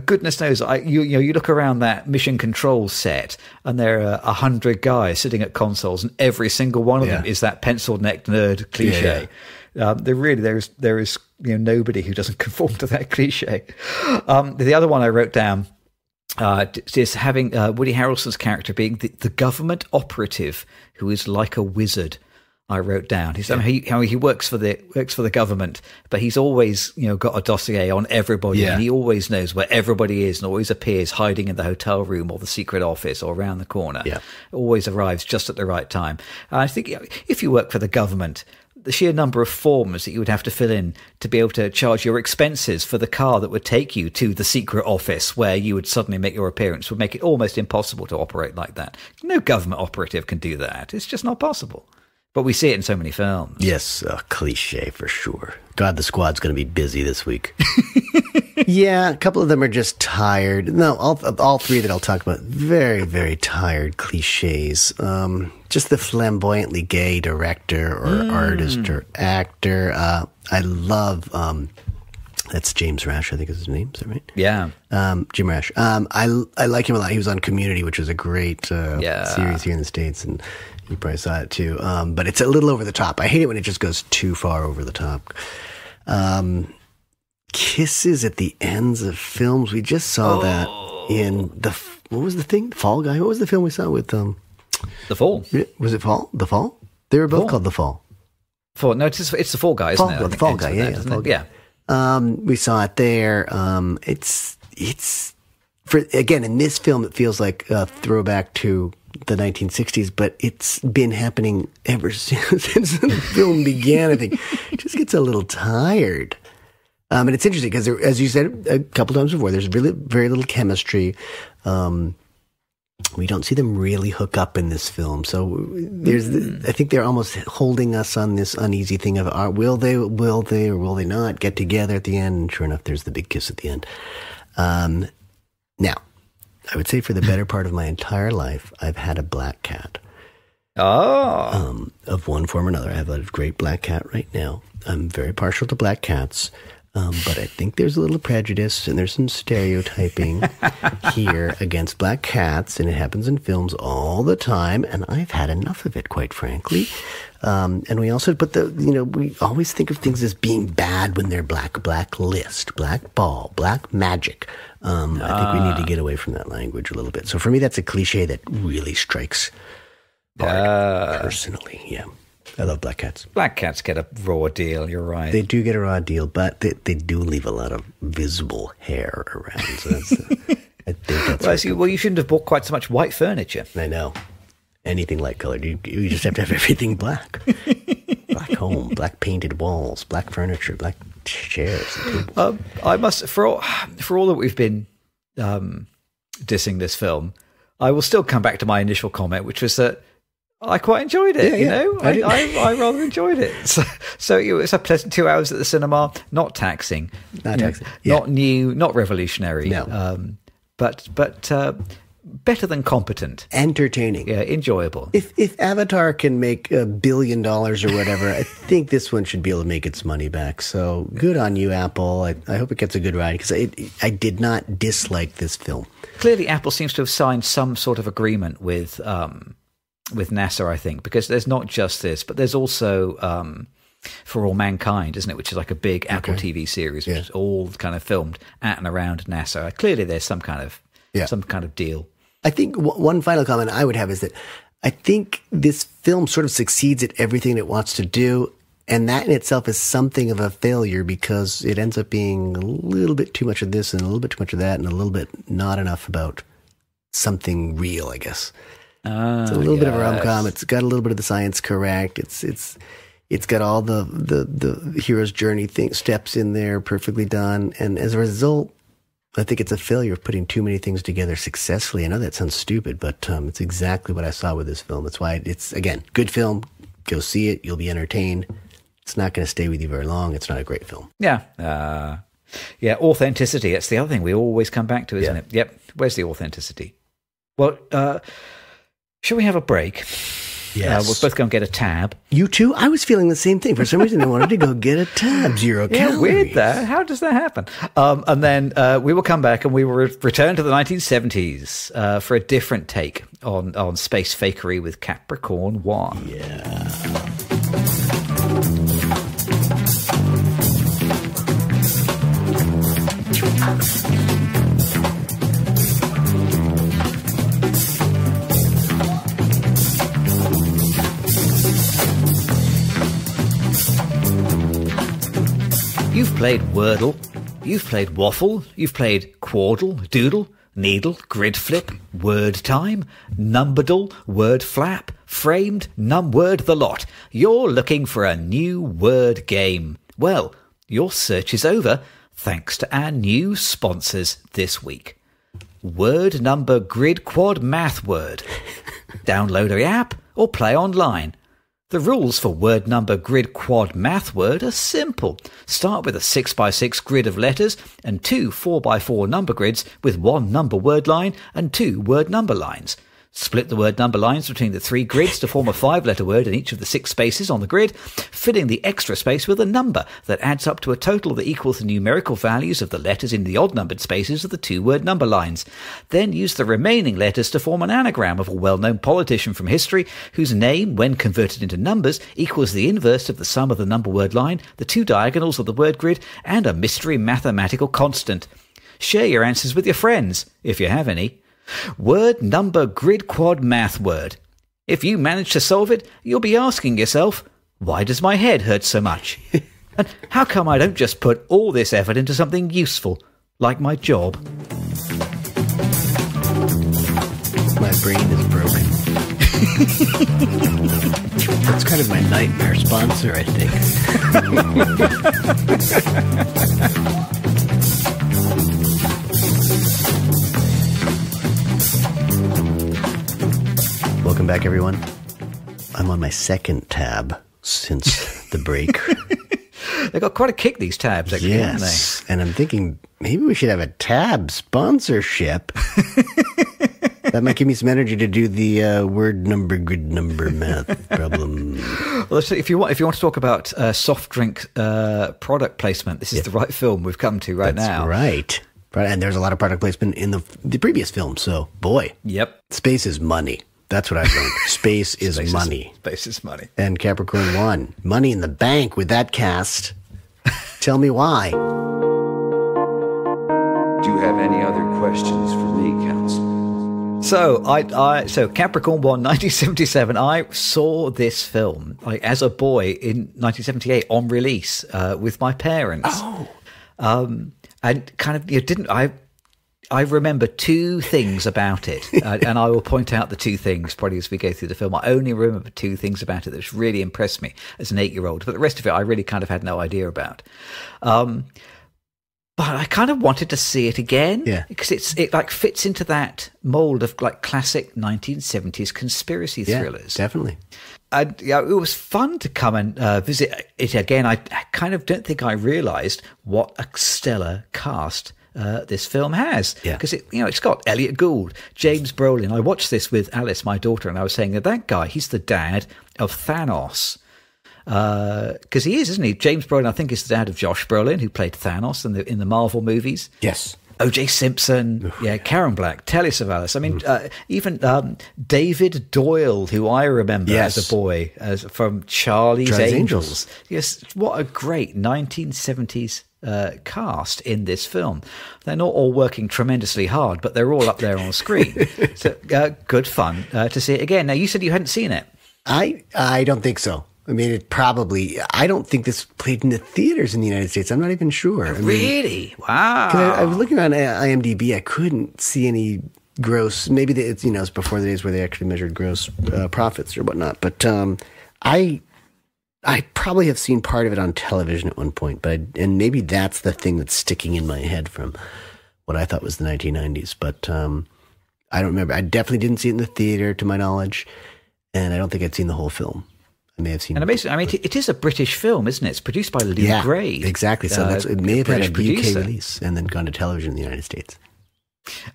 goodness knows, you look around that mission control set and there are 100 guys sitting at consoles, and every single one of them is that pencil-necked nerd cliche. There is nobody who doesn't conform to that cliche. The other one I wrote down is having Woody Harrelson's character being the government operative who is like a wizard. I wrote down. He works for the government, but he's always got a dossier on everybody, and he always knows where everybody is, and always appears hiding in the hotel room or the secret office or around the corner. Yeah. Always arrives just at the right time. And I think if you work for the government, the sheer number of forms that you would have to fill in to be able to charge your expenses for the car that would take you to the secret office where you would suddenly make your appearance would make it almost impossible to operate like that. No government operative can do that. It's just not possible. But we see it in so many films. Yes, a cliche for sure. God, the squad's going to be busy this week. Yeah, a couple of them are just tired. No, all three that I'll talk about, very, very tired cliches. Just the flamboyantly gay director or artist or actor. I love, that's James Rash, I think is his name. Is that right? Yeah. Jim Rash. I like him a lot. He was on Community, which was a great series here in the States, and you probably saw it too. But it's a little over the top. I hate it when it just goes too far over the top. Kisses at the ends of films. We just saw that in what was the thing? The Fall Guy? What was the film we saw with The Fall. Was it Fall? The Fall? They were both called The Fall. Fall. No, it's The Fall Guy, isn't it? The Fall Guy, yeah. We saw it there. It's again, in this film, it feels like a throwback to the 1960s, but it's been happening ever since the film began. I think it just gets a little tired. And it's interesting because, as you said a couple times before, there's really very little chemistry. We don't see them really hook up in this film. So I think they're almost holding us on this uneasy thing of, will they, or will they not get together at the end? And sure enough, there's the big kiss at the end. Now, I would say for the better part of my entire life, I've had a black cat. Oh. Of one form or another. I have a great black cat right now. I'm very partial to black cats. But I think there's a little prejudice and there's some stereotyping here against black cats, and it happens in films all the time, and I've had enough of it, quite frankly. And we also we always think of things as being bad when they're black list, black ball, black magic. I think we need to get away from that language a little bit. So for me, that's a cliche that really strikes hard, personally. Yeah. I love black cats. Black cats get a raw deal, you're right. They do get a raw deal, but they do leave a lot of visible hair around. So I think that's you shouldn't have bought quite so much white furniture. I know. Anything light colored. You just have to have everything black. Black home, black painted walls, black furniture, black chairs. I must, for all that we've been dissing this film, I will still come back to my initial comment, which was that I quite enjoyed it, I rather enjoyed it. So it's a pleasant 2 hours at the cinema, not taxing. Not new, not revolutionary. No. But better than competent. Entertaining. Yeah, enjoyable. If Avatar can make $1 billion or whatever, I think this one should be able to make its money back. So good on you, Apple. I hope it gets a good ride, because I did not dislike this film. Clearly, Apple seems to have signed some sort of agreement with NASA, I think, because there's not just this, but there's also For All Mankind, isn't it? Which is like a big Apple TV series, which is all kind of filmed at and around NASA. Clearly, there's some kind of deal. I think one final comment I would have is that I think this film sort of succeeds at everything it wants to do. And that in itself is something of a failure because it ends up being a little bit too much of this and a little bit too much of that and a little bit not enough about something real, I guess. It's a little bit of a rom-com. It's got a little bit of the science correct. It's got all the hero's journey steps in there perfectly done. And as a result, I think it's a failure of putting too many things together successfully. I know that sounds stupid, but it's exactly what I saw with this film. That's why it's, again, good film. Go see it. You'll be entertained. It's not going to stay with you very long. It's not a great film. Yeah. Yeah, authenticity. That's the other thing we always come back to, isn't it? Yep. Where's the authenticity? Well, shall we have a break? Yes. We'll both go and get a tab. You too? I was feeling the same thing. For some reason, I wanted to go get a tab. 0 calories. Weird that. How does that happen? And then we will come back and we will return to the 1970s for a different take on space fakery with Capricorn One. Yeah. You've played Wordle, you've played Waffle, you've played Quaddle, Doodle, Needle, Grid Flip, Word Time, Numberdle, Word Flap, Framed, Numword the lot. You're looking for a new word game. Well, your search is over thanks to our new sponsors this week. Word Number Grid Quad Math Word. Download the app or play online. The rules for Word Number Grid Quad Math Word are simple. Start with a 6x6 grid of letters and 2 4x4 number grids with 1 number word line and 2 word number lines. Split the word number lines between the 3 grids to form a 5-letter word in each of the 6 spaces on the grid, filling the extra space with a number that adds up to a total that equals the numerical values of the letters in the odd-numbered spaces of the 2 word number lines. Then use the remaining letters to form an anagram of a well-known politician from history whose name, when converted into numbers, equals the inverse of the sum of the number word line, the 2 diagonals of the word grid, and a mystery mathematical constant. Share your answers with your friends, if you have any. Word Number Grid Quad Math Word. If you manage to solve it, you'll be asking yourself, why does my head hurt so much? And how come I don't just put all this effort into something useful, like my job? My brain is broken. That's kind of my nightmare sponsor, I think. Welcome back, everyone. I'm on my second tab since the break. They got quite a kick, these tabs, actually, haven't they? Yes, and I'm thinking maybe we should have a tab sponsorship. That might give me some energy to do the word number, grid number math problem. Well, if you want to talk about soft drink product placement, this is the right film we've come to now. That's right. And there's a lot of product placement in the previous film, so boy. Yep. Space is money. That's what I've learned. Space is money. Space is money. And Capricorn One. Money in the bank with that cast. Tell me why. Do you have any other questions for me, Counselor? So Capricorn One, 1977. I saw this film as a boy in 1978 on release with my parents. Oh. And kind of I remember 2 things about it, and I will point out the 2 things probably as we go through the film. I only remember 2 things about it that really impressed me as an 8-year-old, but the rest of it I really kind of had no idea about. But I kind of wanted to see it again, because it fits into that mold of classic 1970s conspiracy thrillers. Yeah, definitely. And it was fun to come and visit it again. I kind of don't think I realised what a stellar cast this film has, because it's got Elliot Gould, James Brolin. I watched this with Alice, my daughter, and I was saying that guy, he's the dad of Thanos, because he is, isn't he? James Brolin, I think, is the dad of Josh Brolin, who played Thanos in the Marvel movies. Yes. O.J. Simpson, Karen Black, Telly Savalas. I mean, even David Doyle, who I remember as a boy from Charlie's Angels. Yes, what a great 1970s cast in this film. They're not all working tremendously hard, but they're all up there on the screen. So good fun to see it again. Now, you said you hadn't seen it. I don't think so. I mean, I don't think this played in the theaters in the United States. I'm not even sure. Really? Wow. I was looking on IMDb. I couldn't see any gross, maybe it's before the days where they actually measured gross profits or whatnot. But I probably have seen part of it on television at one point, and maybe that's the thing that's sticking in my head from what I thought was the 1990s. But I don't remember. I definitely didn't see it in the theater, to my knowledge, and I don't think I'd seen the whole film. I may have seen. And it is a British film, isn't it? It's produced by Lou Grade. Exactly. So it may have had a British UK release and then gone to television in the United States.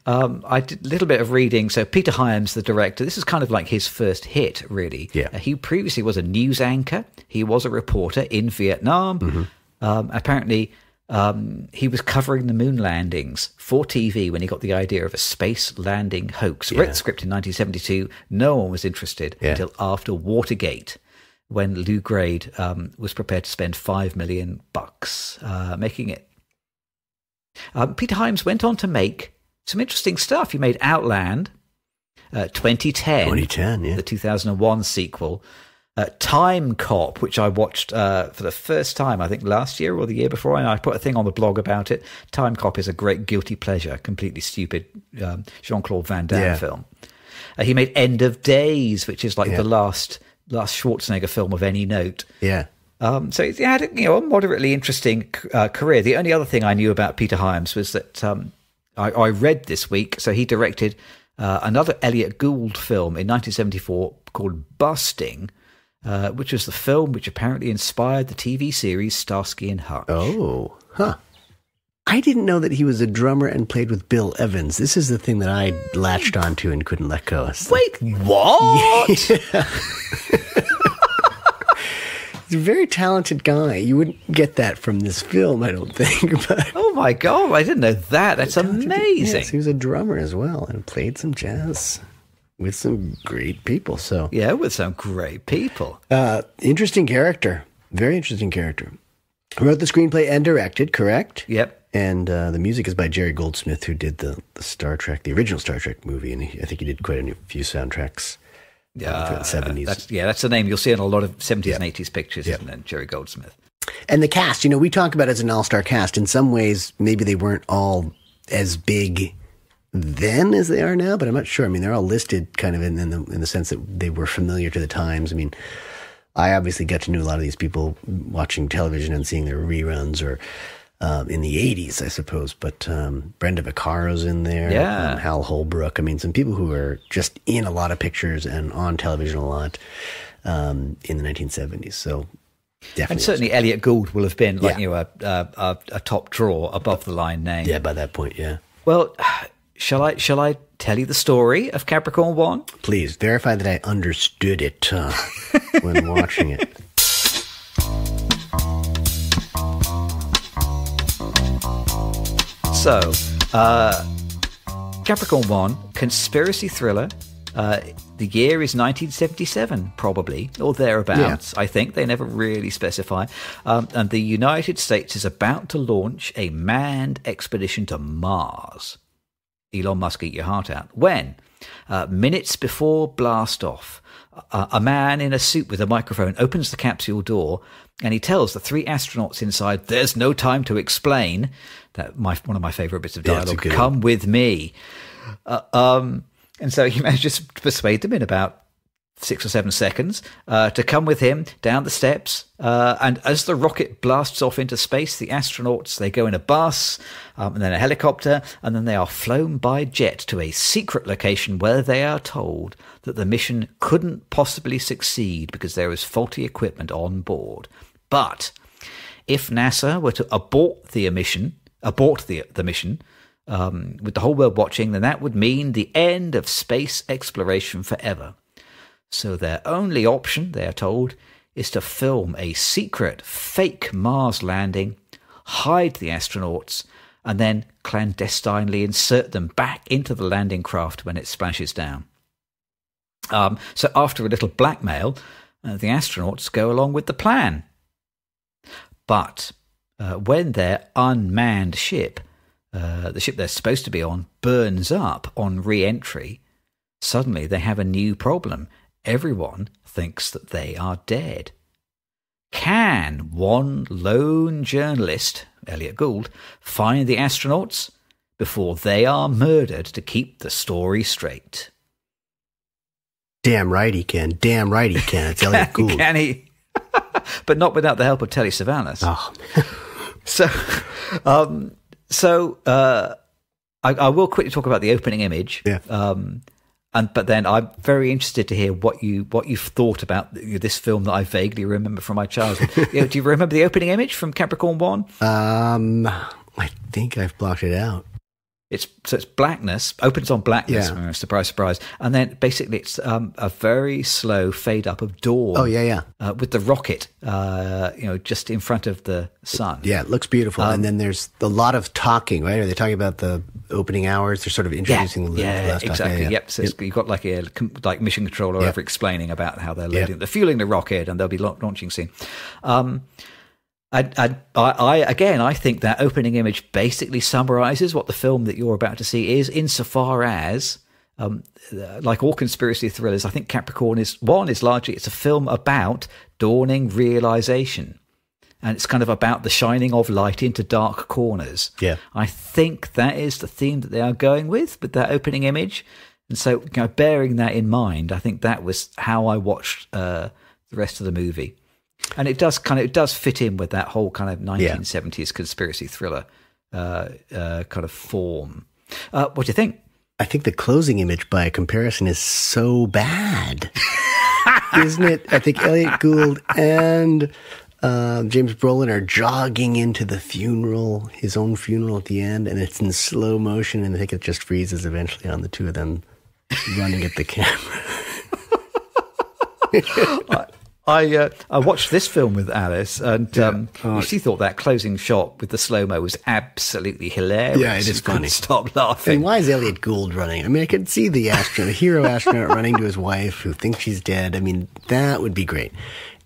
I did a little bit of reading. So Peter Hyams, the director, this is kind of like his first hit, really. Yeah. He previously was a news anchor. He was a reporter in Vietnam. Mm-hmm. Apparently, he was covering the moon landings for TV when he got the idea of a space landing hoax. Wrote the script in 1972. No one was interested until after Watergate, when Lou Grade was prepared to spend $5 million making it. Peter Hyams went on to make some interesting stuff. He made Outland, 2010, the 2001 sequel, Time Cop, which I watched for the first time, I think last year or the year before, and I put a thing on the blog about it. Time Cop is a great guilty pleasure, completely stupid Jean-Claude Van Damme film. He made End of Days, which is like the last Schwarzenegger film of any note. Yeah. So he had a moderately interesting career. The only other thing I knew about Peter Hyams was that I read this week. So he directed another Elliot Gould film in 1974 called Busting, which was the film which apparently inspired the TV series Starsky and Hutch. Oh, huh. I didn't know that he was a drummer and played with Bill Evans. This is the thing that I latched onto and couldn't let go. Wait, what? Yeah. He's a very talented guy. You wouldn't get that from this film, I don't think. But oh my God, I didn't know that. That's amazing. Yes, he was a drummer as well and played some jazz with some great people. So yeah, with some great people. Interesting character. Very interesting character. Wrote the screenplay and directed, correct? Yep. And the music is by Jerry Goldsmith, who did the Star Trek, the original Star Trek movie, and I think he did quite a few soundtracks for the 70s. That's the name you'll see in a lot of 70s and 80s pictures, isn't it? Jerry Goldsmith. And the cast, we talk about it as an all-star cast. In some ways, maybe they weren't all as big then as they are now, but I'm not sure. I mean, they're all listed kind of in the sense that they were familiar to the times. I mean, I obviously got to know a lot of these people watching television and seeing their reruns or in the 80s, I suppose. But Brenda Vaccaro's in there. Yeah. Hal Holbrook. I mean, some people who are just in a lot of pictures and on television a lot in the 1970s. So definitely. And certainly Elliot Gould will have been a top draw, above the line name. Yeah, by that point, yeah. Well, shall I tell you the story of Capricorn One? Please, verify that I understood it when watching it. So, Capricorn One, conspiracy thriller. The year is 1977, probably, or thereabouts. Yeah. I think they never really specify. And the United States is about to launch a manned expedition to Mars. Elon Musk, eat your heart out. When? Minutes before blast off, a man in a suit with a microphone opens the capsule door and he tells the three astronauts inside, "There's no time to explain." One of my favorite bits of dialogue. "Come with me." And so he manages to persuade them in about 6 or 7 seconds to come with him down the steps. And as the rocket blasts off into space, the astronauts, they go in a bus and then a helicopter, and then they are flown by jet to a secret location where they are told that the mission couldn't possibly succeed because there was faulty equipment on board. But if NASA were to abort the mission, with the whole world watching, then that would mean the end of space exploration forever. So their only option, they are told, is to film a secret, fake Mars landing, hide the astronauts, and then clandestinely insert them back into the landing craft when it splashes down. So after a little blackmail, the astronauts go along with the plan. But when their unmanned ship, the ship they're supposed to be on, burns up on re-entry, suddenly they have a new problem. Everyone thinks that they are dead. Can one lone journalist, Elliot Gould, find the astronauts before they are murdered to keep the story straight? Damn right he can. Damn right he can. It's Elliot Gould. Can he? But not without the help of Telly Savalas. Oh. I will quickly talk about the opening image. Yeah. But then I'm very interested to hear what you've thought about this film that I vaguely remember from my childhood. Do you remember the opening image from Capricorn One? I think I've blocked it out. It's blackness, opens on blackness. Yeah. Surprise, surprise. And then basically it's a very slow fade up of dawn. Oh, yeah. With the rocket, just in front of the sun. Yeah, it looks beautiful. And then there's a lot of talking, right? Are they talking about the opening hours? They're sort of introducing the last exactly. Talk. Yep. So you've got like mission control or whatever explaining about how they're loading, they're fueling the rocket, and there'll be launching scene. I think that opening image basically summarizes what the film that you're about to see is, insofar as, like all conspiracy thrillers, I think Capricorn is largely, it's a film about dawning realization. And it's kind of about the shining of light into dark corners. Yeah. I think that is the theme that they are going with that opening image. And so, bearing that in mind, I think that was how I watched the rest of the movie. And it does fit in with that whole kind of 1970s conspiracy thriller kind of form. What do you think? I think the closing image, by comparison, is so bad, isn't it? I think Elliot Gould and James Brolin are jogging into the funeral, his own funeral at the end, and it's in slow motion, and I think it just freezes eventually on the two of them running at the camera. I watched this film with Alice, and she thought that closing shot with the slow-mo was absolutely hilarious. Yeah, it is funny. Stop laughing. I mean, why is Elliot Gould running? I mean, I could see the hero astronaut running to his wife who thinks she's dead. I mean, that would be great.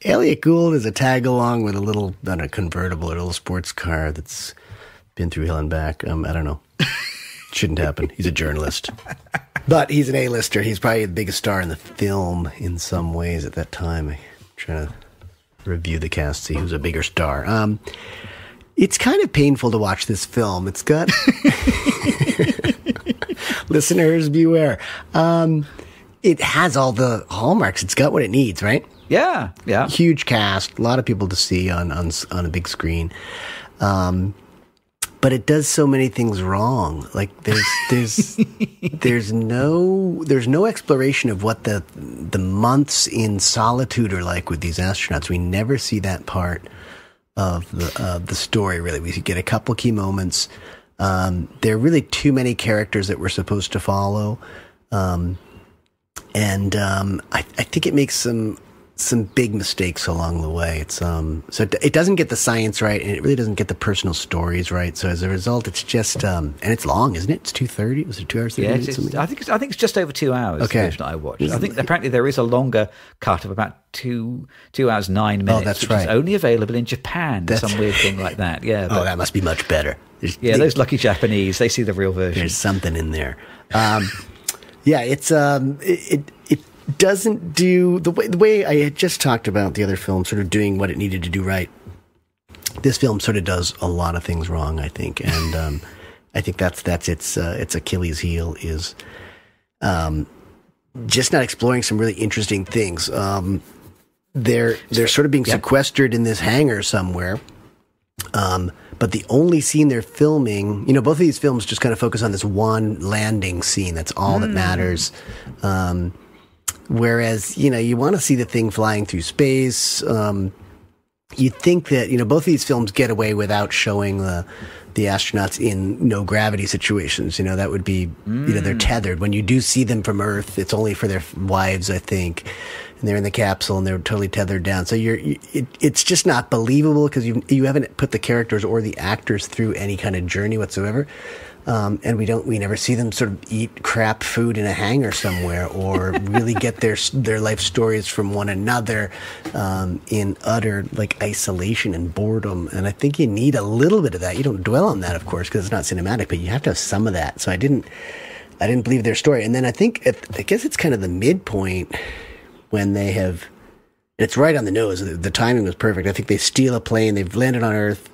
Elliot Gould is a tag-along with a little, convertible, a little sports car that's been through hell and back. I don't know. Shouldn't happen. He's a journalist. But he's an A-lister. He's probably the biggest star in the film in some ways at that time. Trying to review the cast, see who's a bigger star. It's kind of painful to watch this film. It's got listeners beware. It has all the hallmarks. It's got what it needs, right? Yeah. Huge cast, a lot of people to see on a big screen. But it does so many things wrong. Like there's no exploration of what the months in solitude are like with these astronauts. We never see that part of the story. Really, we get a couple key moments. There are really too many characters that we're supposed to follow, and I think it makes some big mistakes along the way. It's so it doesn't get the science right, and it really doesn't get the personal stories right. So as a result, it's just and it's long, isn't it? It's 2:30. Was it 2 hours? 30 minutes? I think it's just over 2 hours. Okay, the version I watched. I think apparently there is a longer cut of about 2 hours 9 minutes. Oh, that's which right. is only available in Japan. Some weird thing like that. Yeah. But, that must be much better. Those lucky Japanese, they see the real version. There's something in there. It's it doesn't do the way I had just talked about the other film, sort of doing what it needed to do right. This film sort of does a lot of things wrong, I think, and I think that's its Achilles heel is just not exploring some really interesting things. They're sort of being sequestered in this hangar somewhere. But the only scene they're filming, both of these films just kind of focus on this one landing scene. That's all that matters. Whereas, you want to see the thing flying through space. You'd think that, both of these films get away without showing the astronauts in no gravity situations. That would be, they're tethered. When you do see them from Earth, it's only for their wives, I think. And they're in the capsule and they're totally tethered down. So it's just not believable because you haven't put the characters or the actors through any kind of journey whatsoever. And we never see them sort of eat crap food in a hangar somewhere, or really get their life stories from one another in utter like isolation and boredom. And I think you need a little bit of that. You don't dwell on that, of course, because it's not cinematic, but you have to have some of that. So I didn't believe their story. And then I guess it's kind of the midpoint when they have. It's right on the nose. The timing was perfect. I think they steal a plane. They've landed on Earth.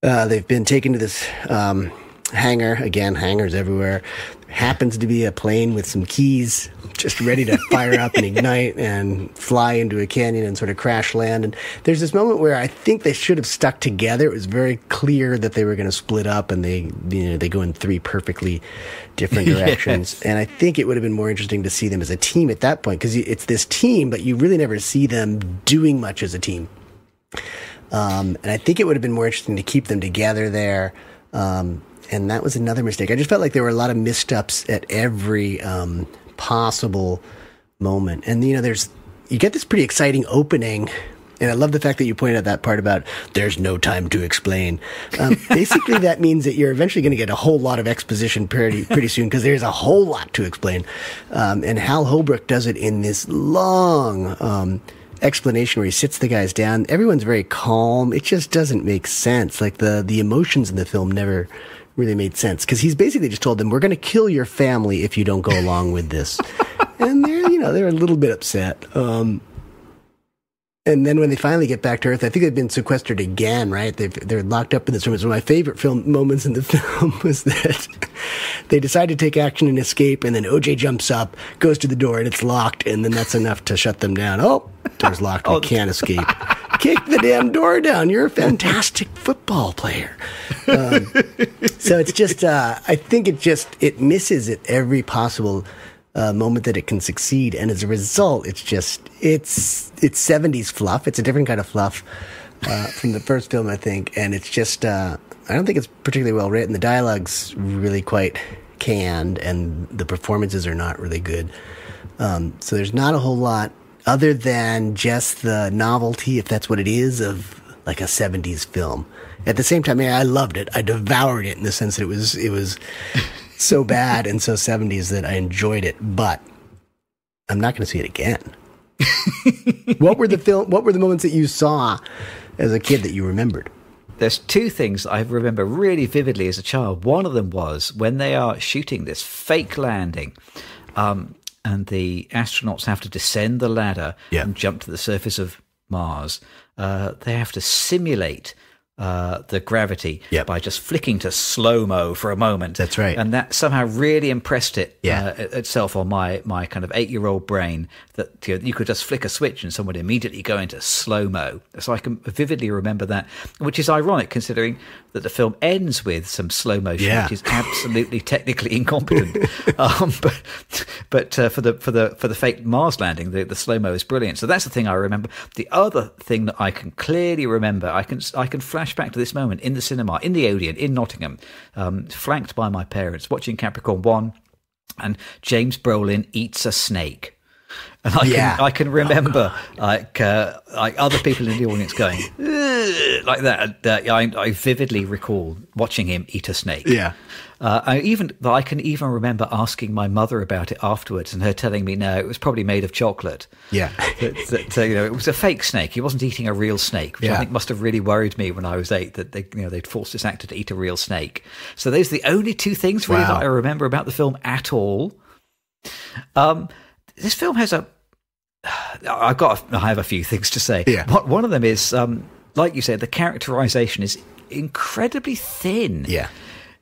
They've been taken to this hangar. Again, hangars everywhere. Happens to be a plane with some keys, just ready to fire up and ignite and fly into a canyon and sort of crash land. And there's this moment where I think they should have stuck together. It was very clear that they were going to split up, and they go in three perfectly different directions. Yes. And I think it would have been more interesting to see them as a team at that point, because it's this team, but you really never see them doing much as a team. And I think it would have been more interesting to keep them together there. And that was another mistake. I just felt like there were a lot of missteps at every possible moment. And, you get this pretty exciting opening. And I love the fact that you pointed out that part about there's no time to explain. Basically, that means that you're eventually going to get a whole lot of exposition pretty soon, because there's a whole lot to explain. And Hal Holbrook does it in this long explanation where he sits the guys down. Everyone's very calm. It just doesn't make sense. Like the emotions in the film never really made sense, because he's basically just told them, we're going to kill your family if you don't go along with this. And they're a little bit upset. And then when they finally get back to Earth, I think they've been sequestered again, right? They're locked up in this room. It's one of my favorite moments in the film was that they decide to take action and escape, and then OJ jumps up, goes to the door, and it's locked, and then that's enough to shut them down. Oh, door's locked. We can't escape. Kick the damn door down. You're a fantastic football player. So it's just, I think it misses at every possible moment that it can succeed, and as a result, it's 70s fluff. It's a different kind of fluff from the first film, I think, and it's just I don't think it's particularly well written. The dialogue's really quite canned, and the performances are not really good. So there's not a whole lot other than just the novelty, if that's what it is, of like a 70s film. At the same time, I loved it. I devoured it in the sense that it was so bad and so 70s that I enjoyed it, but I'm not going to see it again. What were the moments that you saw as a kid that you remembered? There's two things I remember really vividly as a child. One of them was when they are shooting this fake landing, and the astronauts have to descend the ladder and jump to the surface of Mars. They have to simulate the gravity by just flicking to slow-mo for a moment. That's right. And that somehow really impressed itself on my kind of 8-year-old brain, that you could just flick a switch and someone would immediately go into slow-mo. So I can vividly remember that, which is ironic considering that the film ends with some slow motion, which is absolutely technically incompetent. But for the fake Mars landing, the slow-mo is brilliant. So that's the thing I remember. The other thing that I can clearly remember, I can flash back to this moment in the cinema, in the Odeon, in Nottingham, flanked by my parents, watching Capricorn One, and James Brolin eats a snake. And I can remember like other people in the audience going like that. I vividly recall watching him eat a snake. Yeah. I can even remember asking my mother about it afterwards, and her telling me, no, it was probably made of chocolate. Yeah. It was a fake snake. He wasn't eating a real snake, which I think must have really worried me when I was 8, that they'd forced this actor to eat a real snake. So those are the only two things really that I remember about the film at all. This film has I have a few things to say. Yeah. One of them is, like you said, the characterization is incredibly thin. Yeah.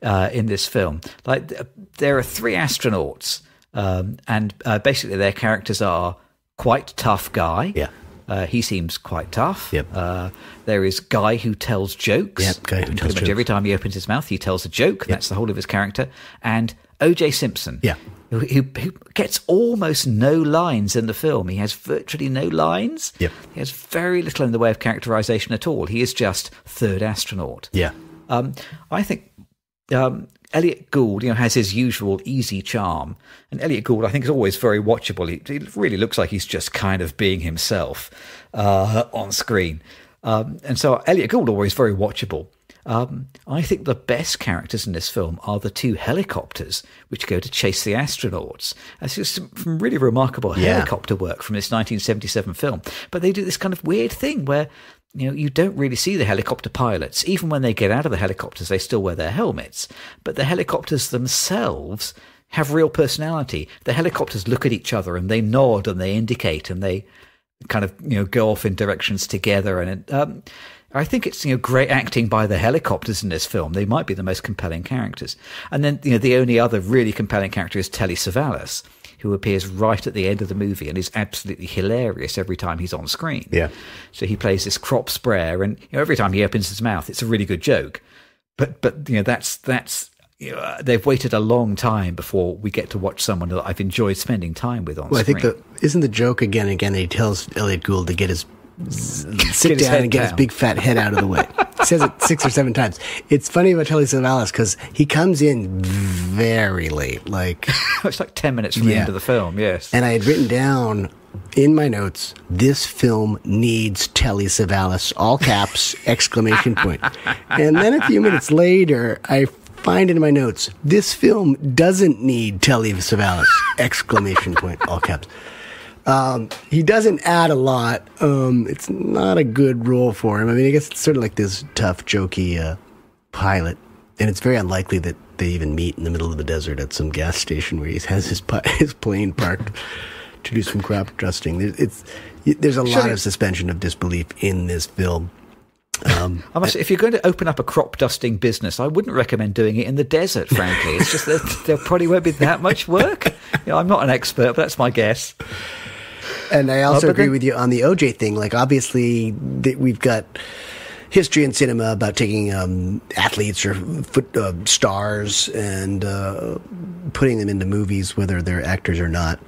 In this film, like there are 3 astronauts, and basically their characters are quite tough guy. Yeah. He seems quite tough. Yep. There is guy who tells jokes. Yep, guy who tells pretty much jokes. Every time he opens his mouth, he tells a joke. Yep. That's the whole of his character. And O.J. Simpson. Yeah. Who gets almost no lines in the film. He has virtually no lines. Yep. He has very little in the way of characterization at all. He is just third astronaut. Yeah. I think Elliot Gould, has his usual easy charm. And Elliot Gould, I think, is always very watchable. He really looks like he's just kind of being himself on screen. And so Elliot Gould always very watchable. I think the best characters in this film are the two helicopters which go to chase the astronauts. That's just some really remarkable helicopter work from this 1977 film. But they do this kind of weird thing where, you don't really see the helicopter pilots. Even when they get out of the helicopters, they still wear their helmets. But the helicopters themselves have real personality. The helicopters look at each other and they nod and they indicate and they kind of, go off in directions together. And I think it's, great acting by the helicopters in this film. They might be the most compelling characters. And then, the only other really compelling character is Telly Savalas, who appears right at the end of the movie and is absolutely hilarious every time he's on screen. Yeah. So he plays this crop sprayer, and every time he opens his mouth, it's a really good joke. But that's they've waited a long time before we get to watch someone that I've enjoyed spending time with on screen. I think isn't the joke again and again that he tells Elliot Gould to get his sit down and get his big fat head out of the way. He says it 6 or 7 times. It's funny about Telly Savalas because he comes in very late, like it's like 10 minutes from the end of the film. Yes, and I had written down in my notes, this film needs Telly Savalas, all caps, exclamation point. And then a few minutes later, I find in my notes, this film doesn't need Telly Savalas, exclamation point, all caps. He doesn't add a lot. It's not a good role for him. I mean, I guess it's sort of like this tough, jokey pilot. And it's very unlikely that they even meet in the middle of the desert at some gas station where he has his plane parked to do some crop dusting. There's a lot of suspension of disbelief in this film. I must say, if you're going to open up a crop dusting business, I wouldn't recommend doing it in the desert, frankly. It's just that there probably won't be that much work. I'm not an expert, but that's my guess. And I also agree with you on the OJ thing. Like, obviously, we've got history in cinema about taking athletes or stars and putting them into movies, whether they're actors or not.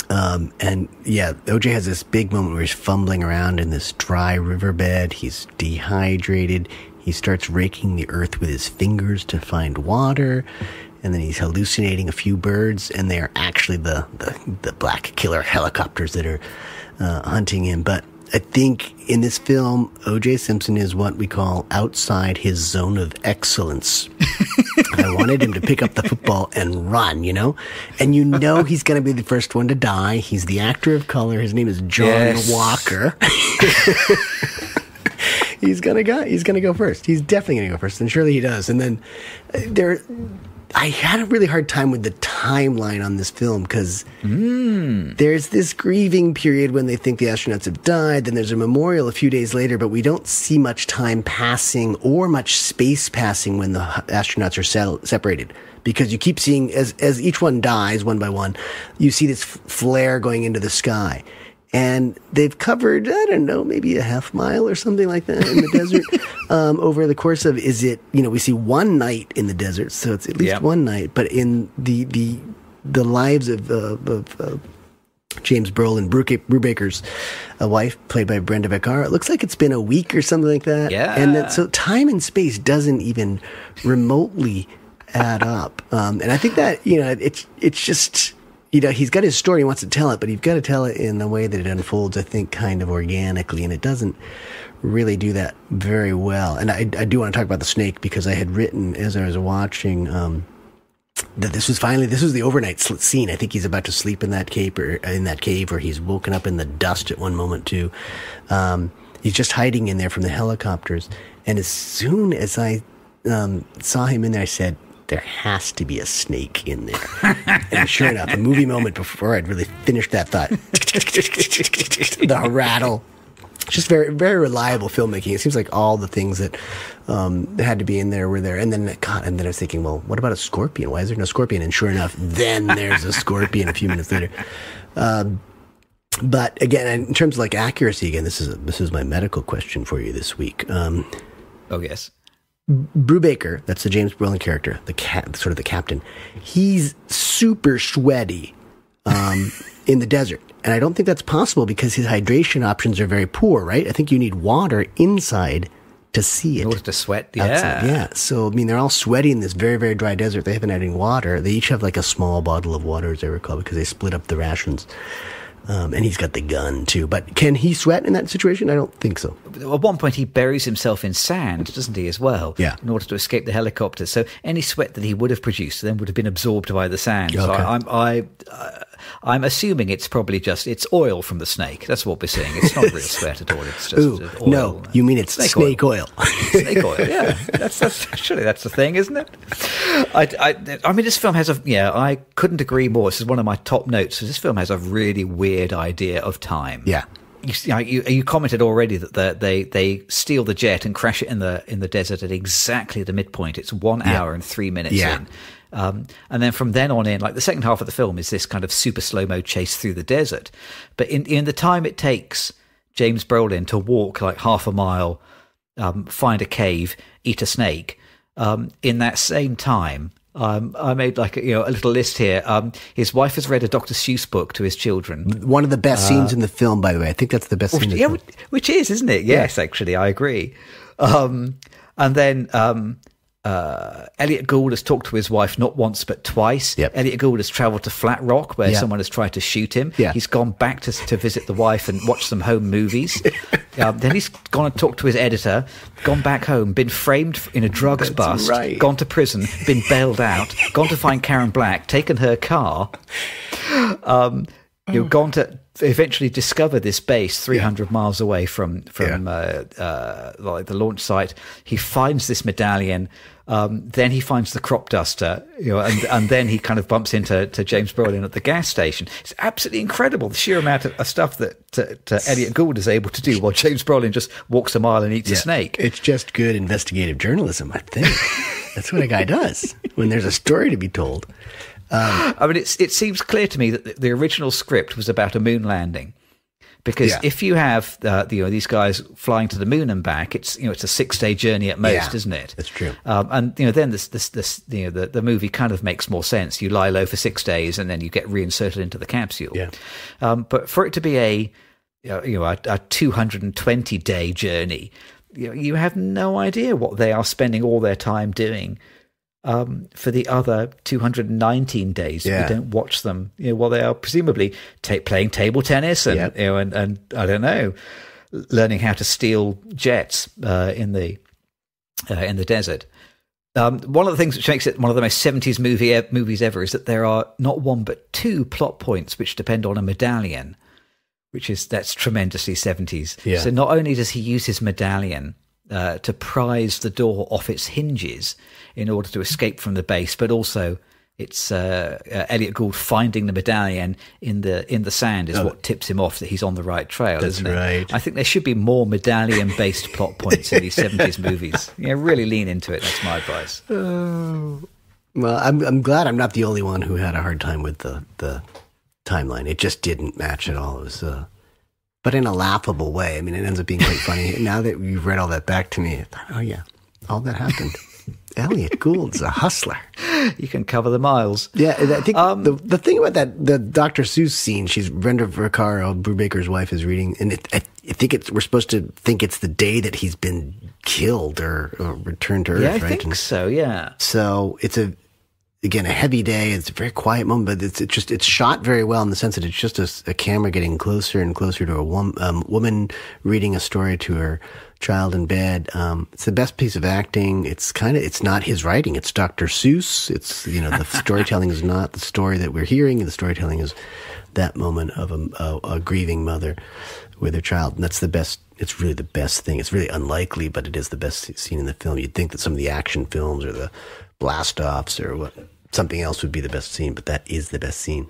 And yeah, OJ has this big moment where he's fumbling around in this dry riverbed. He's dehydrated. He starts raking the earth with his fingers to find water. And then he's hallucinating a few birds, and they are actually the black killer helicopters that are hunting him. But I think in this film, O.J. Simpson is what we call outside his zone of excellence. I wanted him to pick up the football and run, And he's going to be the first one to die. He's the actor of color. His name is John Walker. He's going to go first. He's definitely going to go first, and surely he does. And then I had a really hard time with the timeline on this film because there's this grieving period when they think the astronauts have died. Then there's a memorial a few days later, but we don't see much time passing or much space passing when the astronauts are separated. Because you keep seeing, as each one dies one by one, you see this flare going into the sky. And they've covered, I don't know, maybe a half mile or something like that in the desert over the course of, we see one night in the desert, so it's at least one night. But in the lives of James Brolin, Brubaker's wife, played by Brenda Vaccaro, it looks like it's been a week or something like that. Yeah. And so time and space doesn't even remotely add up. And I think that, it's just... he's got his story, he wants to tell it, but you've got to tell it in a way that it unfolds, I think, kind of organically, and it doesn't really do that very well. And I do want to talk about the snake, because I had written, as I was watching, that this was the overnight scene. I think he's about to sleep in that cave, or he's woken up in the dust at one moment, too. He's just hiding in there from the helicopters, and as soon as I saw him in there, I said, there has to be a snake in there. And sure enough, a movie moment before I'd really finished that thought. The rattle. Just very, very reliable filmmaking. It seems like all the things that had to be in there were there. And then I was thinking, well, what about a scorpion? Why is there no scorpion? And sure enough, then there's a scorpion a few minutes later. But again, in terms of like accuracy, again, this is my medical question for you this week. Oh, yes. Brubaker, that's the James Brolin character, sort of the captain. He's super sweaty in the desert. And I don't think that's possible because his hydration options are very poor, right? I think you need water inside to see it. In order to sweat, outside. Yeah. So, they're all sweaty in this very, very dry desert. They haven't had any water. They each have like a small bottle of water, as I recall, because they split up the rations. And he's got the gun, too. But can he sweat in that situation? I don't think so. at one point he buries himself in sand, doesn't he, as well? Yeah. In order to escape the helicopter. So any sweat that he would have produced then would have been absorbed by the sand. Okay. So I'm assuming it's probably it's oil from the snake. That's what we're seeing. It's not real sweat at all. It's just oil. No, you mean it's snake oil. Snake oil, yeah. Surely that's the thing, isn't it? I mean, this film has I couldn't agree more. This is one of my top notes. This film has a really weird idea of time. Yeah. You commented already that they steal the jet and crash it in the desert at exactly the midpoint. It's 1 hour and 3 minutes in. And then from then on in, like the second half of the film is this kind of super slow-mo chase through the desert. But in the time it takes James Brolin to walk like half a mile, find a cave, eat a snake, in that same time, I made like a little list here. His wife has read a Dr. Seuss book to his children. One of the best scenes in the film, by the way. I think that's the best scene in the film. Which is, isn't it? Yes, actually, I agree. And then Elliot Gould has talked to his wife not once but twice. Yep. Elliot Gould has travelled to Flat Rock where someone has tried to shoot him. Yeah. He's gone back to visit the wife and watch some home movies. Then he's gone and talked to his editor, gone back home, been framed in a drugs bust, gone to prison, been bailed out, gone to find Karen Black, taken her car, gone to eventually discover this base 300 miles away from like the launch site. He finds this medallion. Then he finds the crop duster, and then he kind of bumps into James Brolin at the gas station. It's absolutely incredible, the sheer amount of stuff that Elliot Gould is able to do while James Brolin just walks a mile and eats a snake. It's just good investigative journalism, I think. That's what a guy does when there's a story to be told. I mean, it seems clear to me that the original script was about a moon landing. Because if you have these guys flying to the moon and back, it's a 6-day journey at most, isn't it? That's true. And then the movie kind of makes more sense. You lie low for 6 days and then you get reinserted into the capsule. Yeah. But for it to be a 220-day journey, you have no idea what they are spending all their time doing. For the other 219 days, we don't watch them. While they are presumably playing table tennis and and I don't know, learning how to steal jets in the desert. One of the things which makes it one of the most 70s movies ever is that there are not one but two plot points which depend on a medallion, that's tremendously 70s. Yeah. So not only does he use his medallion to prise the door off its hinges in order to escape from the base, but also it's Elliot Gould finding the medallion in the sand is what tips him off that he's on the right trail. That's isn't it? right. I think there should be more medallion-based plot points in these 70s movies. Really lean into it. That's my advice. Well, I'm glad I'm not the only one who had a hard time with the timeline. It just didn't match at all. It was but in a laughable way. I mean, it ends up being quite funny. Now that you've read all that back to me, I thought, oh yeah, all that happened. Elliot Gould's a hustler. You can cover the miles. Yeah, I think the thing about the Dr. Seuss scene, she's Brenda Vaccaro, Brubaker's wife, is reading, and I think we're supposed to think it's the day that he's been killed or returned to Earth, right? Yeah, I think so, yeah. So it's a heavy day. It's a very quiet moment, but it's shot very well in the sense that it's just a camera getting closer and closer to a woman reading a story to her child in bed. It's the best piece of acting. It's not his writing. It's Dr. Seuss. It's, the storytelling is not the story that we're hearing. And the storytelling is that moment of a grieving mother with her child. And that's the best. It's really the best thing. It's really unlikely, but it is the best scene in the film. You'd think that some of the action films or the blast offs or something else would be the best scene, but that is the best scene.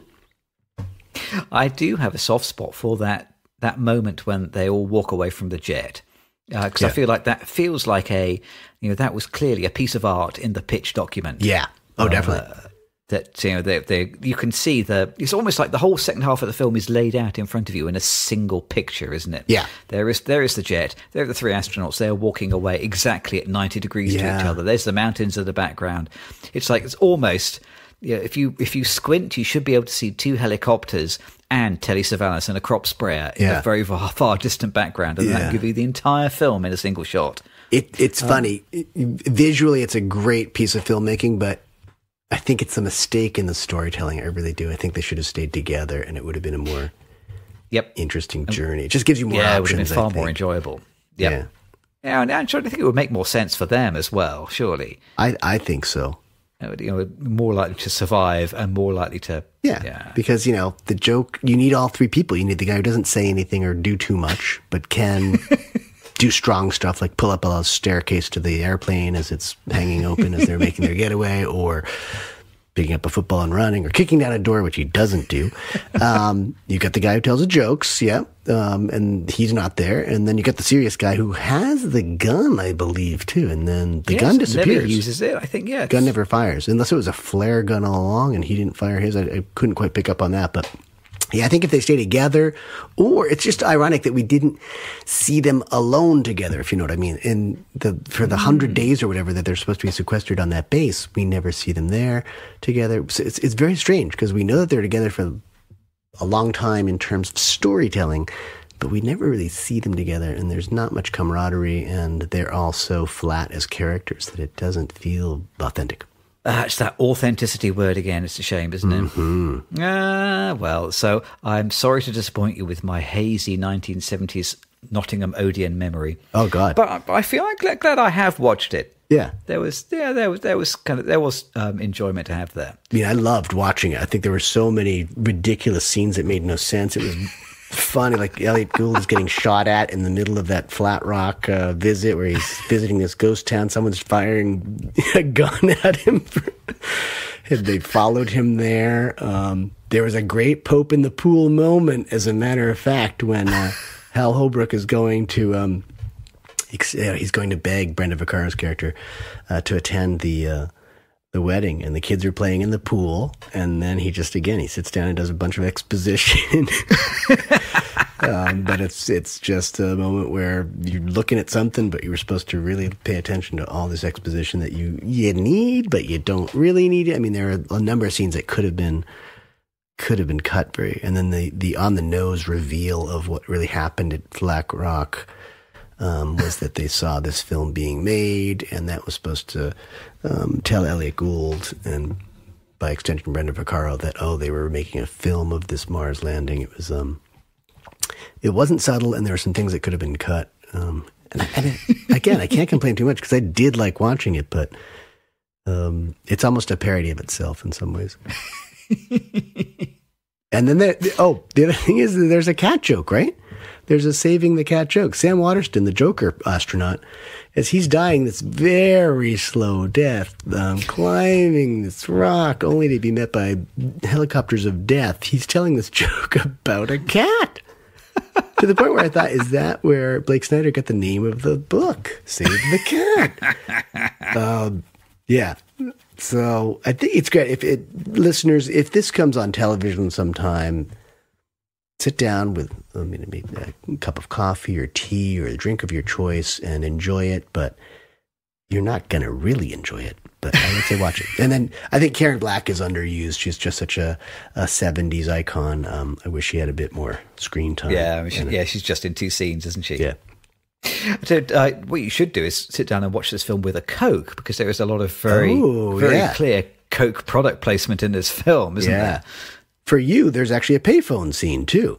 I do have a soft spot for that moment when they all walk away from the jet. Because I feel like that feels like that was clearly a piece of art in the pitch document. Yeah. Oh, definitely. That you can see it's almost like the whole second half of the film is laid out in front of you in a single picture, isn't it? Yeah. There is the jet. There are the three astronauts. They're walking away exactly at 90 degrees to each other. There's the mountains in the background. It's like it's almost. If you squint, you should be able to see two helicopters and Telly Savalas and a crop sprayer in a very far distant background, and that give you the entire film in a single shot. It's funny. Visually, it's a great piece of filmmaking, but I think it's a mistake in the storytelling. I really do. I think they should have stayed together, and it would have been a more interesting journey. It just gives you more options. It would have been far more enjoyable. Yep. Yeah, and I think it would make more sense for them as well, surely. I think so. More likely to survive and more likely to... Yeah, because, the joke, you need all three people. You need the guy who doesn't say anything or do too much, but can do strong stuff like pull up a staircase to the airplane as it's hanging open as they're making their getaway, or picking up a football and running, or kicking down a door, which he doesn't do. You got the guy who tells the jokes, and he's not there. And then you got the serious guy who has the gun, I believe, too. And then the gun disappears. Never uses it, I think, yeah. Gun never fires, unless it was a flare gun all along, and he didn't fire his. I couldn't quite pick up on that, but... Yeah, I think if they stay together, or it's just ironic that we didn't see them alone together, if you know what I mean. For the 100 days or whatever that they're supposed to be sequestered on that base, we never see them there together. So it's very strange because we know that they're together for a long time in terms of storytelling, but we never really see them together, and there's not much camaraderie, and they're all so flat as characters that it doesn't feel authentic. It's that authenticity word again. It's a shame, isn't it? Mm-hmm. Well, so I'm sorry to disappoint you with my hazy 1970s Nottingham Odeon memory. Oh God! But I feel glad I have watched it. Yeah, there was enjoyment to have there. I mean, I loved watching it. I think there were so many ridiculous scenes that made no sense. It was funny, like Elliot Gould is getting shot at in the middle of that Flat Rock visit where he's visiting this ghost town. Someone's firing a gun at him. They followed him there. There was a great Pope in the pool moment, as a matter of fact, when Hal Holbrook is going to he's going to beg Brenda Vaccaro's character to attend the wedding, and the kids are playing in the pool, and then he sits down and does a bunch of exposition. But it's just a moment where you're looking at something, but you were supposed to really pay attention to all this exposition that you need, but you don't really need it. I mean, there are a number of scenes that could have been cut and then the on the nose reveal of what really happened at Flat Rock was that they saw this film being made, and that was supposed to tell Elliot Gould and by extension Brenda Vaccaro that they were making a film of this Mars landing. It wasn't subtle, and there were some things that could have been cut. And again, I can't complain too much because I did like watching it, but it's almost a parody of itself in some ways. And then the other thing is that there's a cat joke, right? There's a saving the cat joke. Sam Waterston, the Joker astronaut, as he's dying this very slow death, climbing this rock, only to be met by helicopters of death. He's telling this joke about a cat. To the point where I thought, is that where Blake Snyder got the name of the book? Save the Cat. Yeah. So I think it's great. Listeners, if this comes on television sometime, sit down with maybe a cup of coffee or tea or a drink of your choice and enjoy it, but you're not going to really enjoy it. But I would say watch it. And then I think Karen Black is underused. She's just such a 70s icon. I wish she had a bit more screen time. Yeah, she's just in 2 scenes, isn't she? Yeah. So, what you should do is sit down and watch this film with a Coke, because there is a lot of very clear Coke product placement in this film, isn't there? For you, there's actually a payphone scene, too.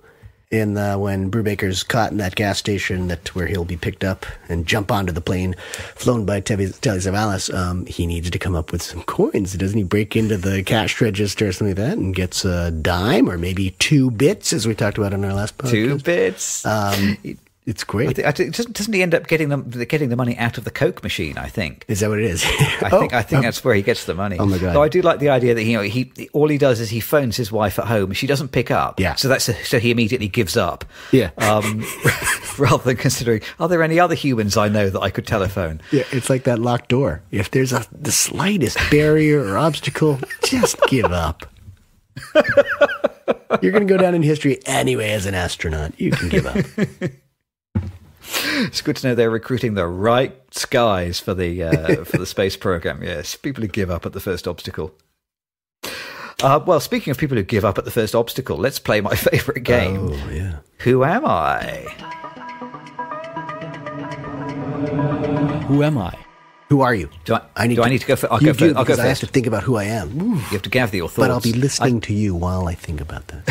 When Brubaker's caught in that gas station where he'll be picked up and jump onto the plane flown by Telly Savalas, he needs to come up with some coins. Doesn't he break into the cash register or something like that and gets a dime or maybe 2 bits, as we talked about on our last podcast? 2 bits. It's great. Doesn't he end up getting the money out of the Coke machine? I think. Is that what it is? I think that's where he gets the money. Oh my God! So I do like the idea that he all he does is he phones his wife at home. She doesn't pick up. Yeah. So he immediately gives up. Yeah. Rather than considering, are there any other humans I know that I could telephone? Yeah, it's like that locked door. If there's the slightest barrier or obstacle, just give up. You're going to go down in history anyway as an astronaut. You can give up. It's good to know they're recruiting the right guys for the space program. Yes, people who give up at the first obstacle. Well, speaking of people who give up at the first obstacle, let's play my favorite game. Oh, yeah. Who am I? Who am I? Who are you? I need to go first? I'll go first. Because I have to think about who I am. You have to gather your thoughts. But I'll be listening to you while I think about that.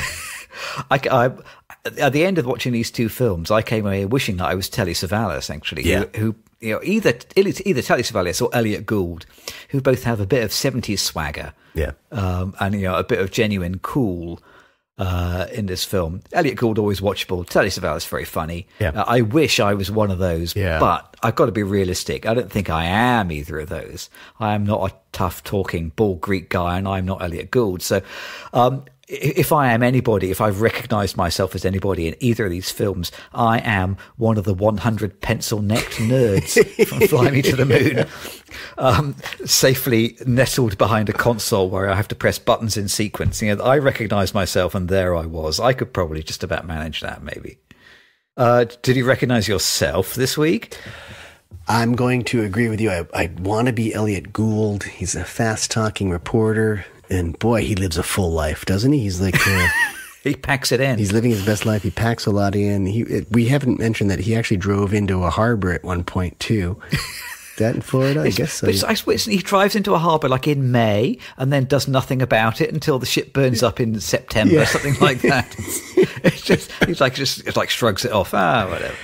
at the end of watching these two films, I came away wishing that I was Telly Savalas, actually, who either Telly Savalas or Elliot Gould, who both have a bit of 70s swagger, and a bit of genuine cool in this film. Elliot Gould, always watchable. Telly Savalas, very funny. I wish I was one of those, but I've got to be realistic. I don't think I am either of those. I am not a tough talking bald Greek guy, and I'm not Elliot Gould. So if I am anybody, if I've recognised myself as anybody in either of these films, I am one of the 100 pencil-necked nerds from Fly Me to the Moon, safely nestled behind a console where I have to press buttons in sequence. I recognise myself, and there I was. I could probably just about manage that, maybe. Did you recognise yourself this week? I'm going to agree with you. I want to be Elliot Gould. He's a fast-talking reporter. And boy, he lives a full life, doesn't he? He's like... he packs it in. He's living his best life. He packs a lot in. We haven't mentioned that he actually drove into a harbor at one point, too. That in Florida? I guess so. He drives into a harbour like in May and then does nothing about it until the ship burns up in September, something like that. It's like shrugs it off. Whatever.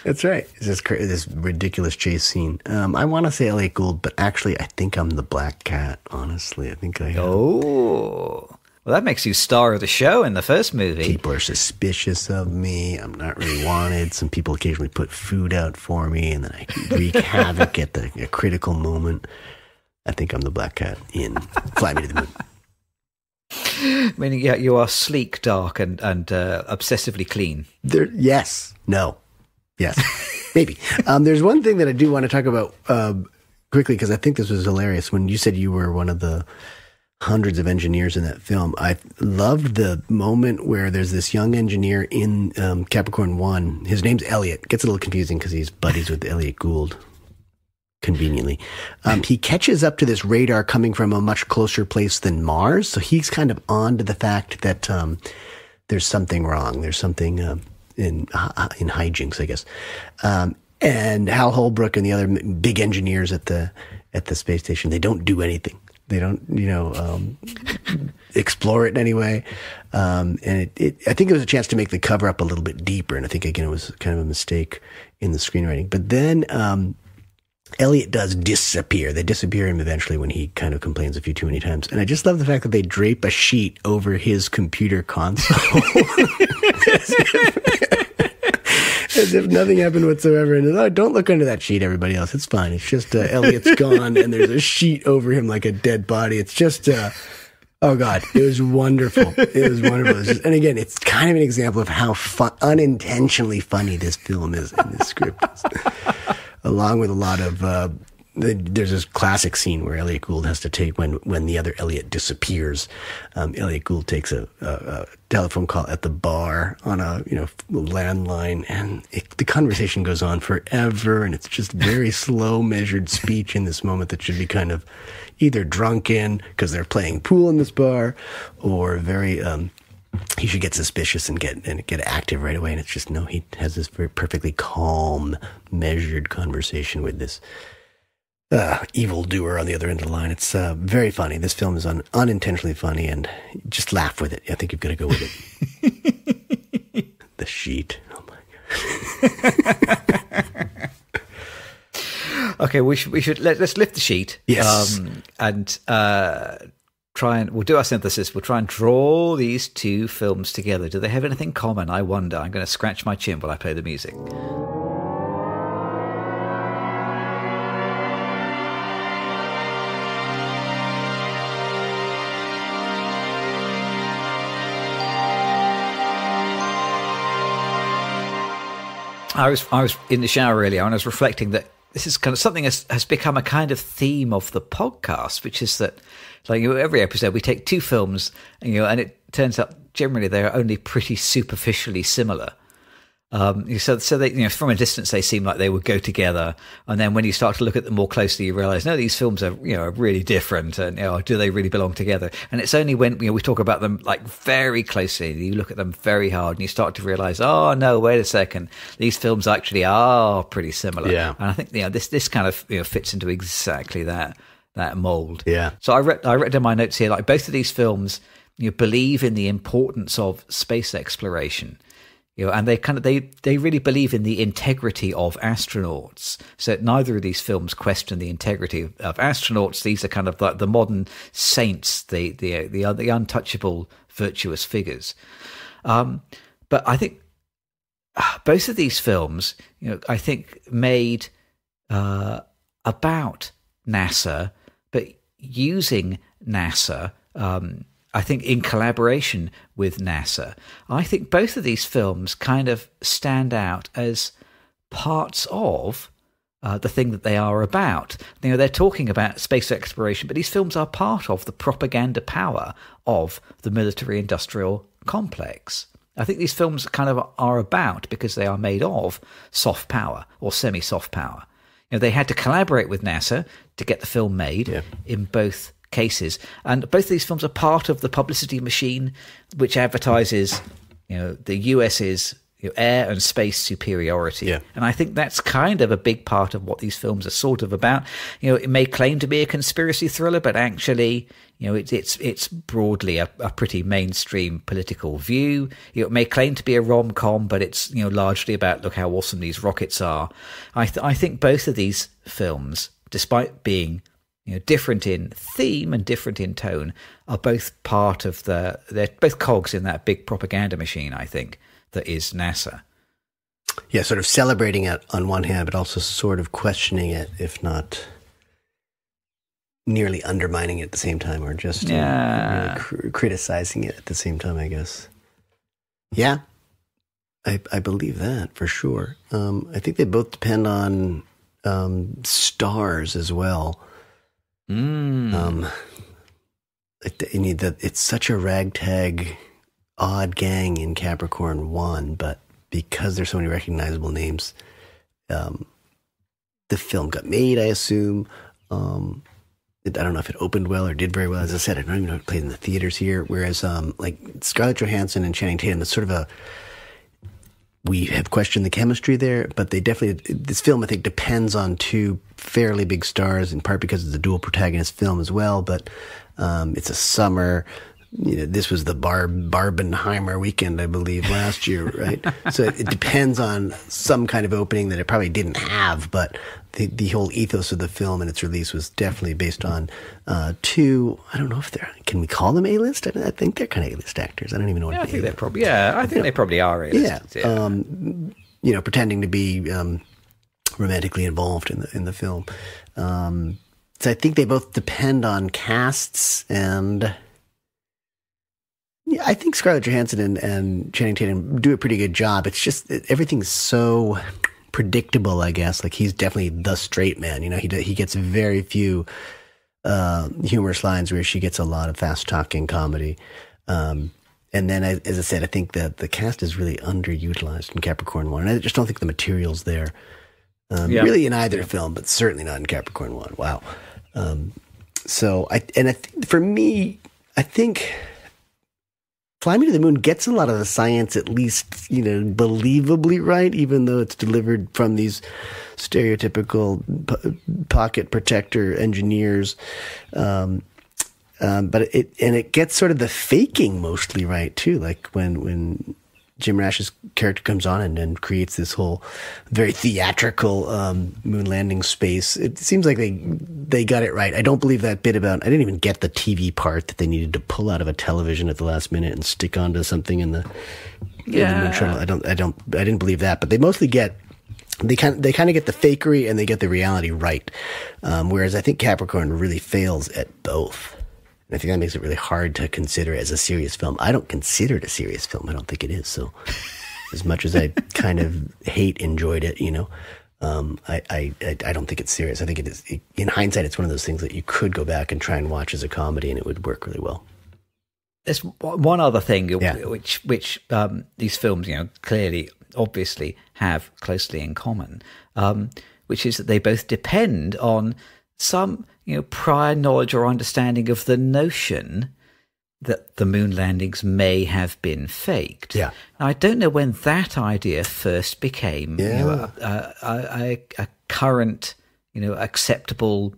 That's right. It's this ridiculous chase scene. I want to say Elliot Gould, but actually I think I'm the Black Cat, honestly. I think I am. Oh. Well, that makes you star of the show in the first movie. People are suspicious of me. I'm not really wanted. Some people occasionally put food out for me, and then I wreak havoc at a critical moment. I think I'm the Black Cat in Fly Me to the Moon. Meaning, you are sleek, dark, and obsessively clean. Yes. No. Yes. Maybe. There's one thing that I do want to talk about quickly, because I think this was hilarious. When you said you were one of the hundreds of engineers in that film, I loved the moment where there's this young engineer in Capricorn One. His name's Elliot. Gets a little confusing because he's buddies with Elliot Gould, conveniently. He catches up to this radar coming from a much closer place than Mars, so he's kind of on to the fact that there's something wrong. There's something in hijinks, I guess. And Hal Holbrook and the other big engineers at the space station, they don't do anything. They don't, explore it in any way. And I think it was a chance to make the cover up a little bit deeper. And I think, again, it was kind of a mistake in the screenwriting. But then Elliot does disappear. They disappear him eventually when he kind of complains a few too many times. And I just love the fact that they drape a sheet over his computer console. As if nothing happened whatsoever. And don't look under that sheet, everybody else. It's fine. It's just Elliot's gone, and there's a sheet over him like a dead body. It's just, oh God, it was wonderful. It was wonderful. And again, it's kind of an example of how unintentionally funny this film is in this script. Along with a lot of, there's this classic scene where Elliot Gould has to take, when the other Elliot disappears, Elliot Gould takes a telephone call at the bar on a landline, and the conversation goes on forever, and it's just very slow, measured speech in this moment that should be kind of either drunken because they're playing pool in this bar, or very he should get suspicious and get active right away, and it's just no. He has this very perfectly calm, measured conversation with this evildoer on the other end of the line. It's very funny. This film is unintentionally funny, and just laugh with it. I think you've got to go with it. The sheet. Oh my God. Okay, let's lift the sheet. Yes. And we'll do our synthesis. We'll try and draw these two films together. Do they have anything common? I wonder. I'm going to scratch my chin while I play the music. I was in the shower earlier, and I was reflecting that this is kind of something has become a kind of theme of the podcast, which is that, like, every episode we take two films, and it turns out generally they're only pretty superficially similar. So they, from a distance, they seem like they would go together, and then when you start to look at them more closely, you realize, no, these films are, are really different, and do they really belong together? And it's only when we talk about them like very closely, you look at them very hard, and you start to realize, oh no, wait a second, these films actually are pretty similar. Yeah. And I think this kind of fits into exactly that mold. Yeah. So I read in my notes here, like, both of these films believe in the importance of space exploration. And they really believe in the integrity of astronauts. So neither of these films question the integrity of astronauts. These are kind of like the modern saints, the untouchable, virtuous figures. But I think both of these films, I think made about NASA, but using NASA. I think in collaboration with NASA. I think both of these films kind of stand out as parts of the thing that they are about. They're talking about space exploration, but these films are part of the propaganda power of the military-industrial complex. I think these films kind of are about, because they are made of, soft power or semi-soft power. They had to collaborate with NASA to get the film made in both cases, and both of these films are part of the publicity machine which advertises the US's air and space superiority. And I think that's kind of a big part of what these films are sort of about. It may claim to be a conspiracy thriller, but actually it's broadly a pretty mainstream political view. It may claim to be a rom-com, but it's largely about look how awesome these rockets are. I think both of these films, despite being different in theme and different in tone, are both part of they're both cogs in that big propaganda machine, I think, that is NASA. Yeah, sort of celebrating it on one hand, but also sort of questioning it, if not nearly undermining it at the same time, or just really criticizing it at the same time, I guess. Yeah, I believe that for sure. I think they both depend on stars as well. It's such a ragtag, odd gang in Capricorn One, but because there's so many recognizable names, the film got made, I assume. I don't know if it opened well or did very well. As I said, I don't even know if it played in the theaters here. Whereas, like Scarlett Johansson and Channing Tatum, it's sort of we have questioned the chemistry there, but this film, I think, depends on two fairly big stars, in part because it's a dual protagonist film as well, but it's a summer. This was the Barbenheimer weekend, I believe, last year, right? So it depends on some kind of opening that it probably didn't have, but the whole ethos of the film and its release was definitely based on two, I don't know if can we call them A-list? I think they're kind of A-list actors. I don't even know what I think they're probably, I think they probably are A-list. Yeah. Pretending to be romantically involved in the film. So I think they both depend on casts, and I think Scarlett Johansson and Channing Tatum do a pretty good job. It's just everything's so predictable, I guess. Like, he's definitely the straight man. He gets very few humorous lines, where she gets a lot of fast-talking comedy. And then, as I said, I think that the cast is really underutilized in Capricorn One. And I just don't think the material's there. Really in either film, but certainly not in Capricorn One. Wow. For me, I think Fly Me to the Moon gets a lot of the science, at least, believably right, even though it's delivered from these stereotypical pocket protector engineers. But it gets sort of the faking mostly right too. Like when Jim Rash's character comes on and creates this whole very theatrical moon landing space. It seems like they got it right. I don't believe that bit about, I didn't even get the TV part that they needed to pull out of a television at the last minute and stick onto something in the moon shuttle. I didn't believe that, but they mostly they kind of get the fakery and they get the reality right. Whereas I think Capricorn really fails at both. And I think that makes it really hard to consider as a serious film. I don't consider it a serious film. I don't think it is. So as much as I kind of enjoyed it, I don't think it's serious. I think it is. In hindsight, it's one of those things that you could go back and try and watch as a comedy, and it would work really well. There's one other thing which these films, clearly, obviously have closely in common, which is that they both depend on some prior knowledge or understanding of the notion that the moon landings may have been faked. Yeah. Now, I don't know when that idea first became a current, acceptable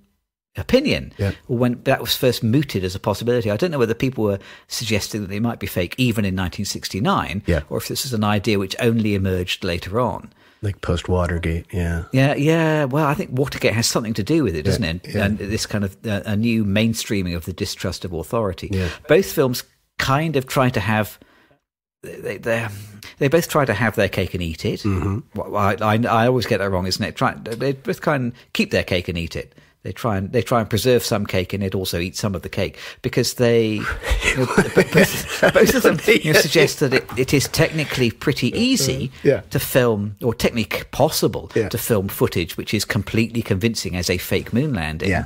opinion Yeah. when that was first mooted as a possibility. I don't know whether people were suggesting that they might be fake even in 1969, or if this is an idea which only emerged later on. Like post-Watergate, yeah. Yeah. Well, I think Watergate has something to do with it, doesn't it? Yeah. And this kind of a new mainstreaming of the distrust of authority. Yeah. Both films kind of try to have... They both try to have their cake and eat it. Mm-hmm. I always get that wrong, isn't it? They both kind of keep their cake and eat it. They try and preserve some cake and it also eat some of the cake because both of them suggest that it is technically pretty easy to film, or technically possible to film footage which is completely convincing as a fake moon landing. Yeah.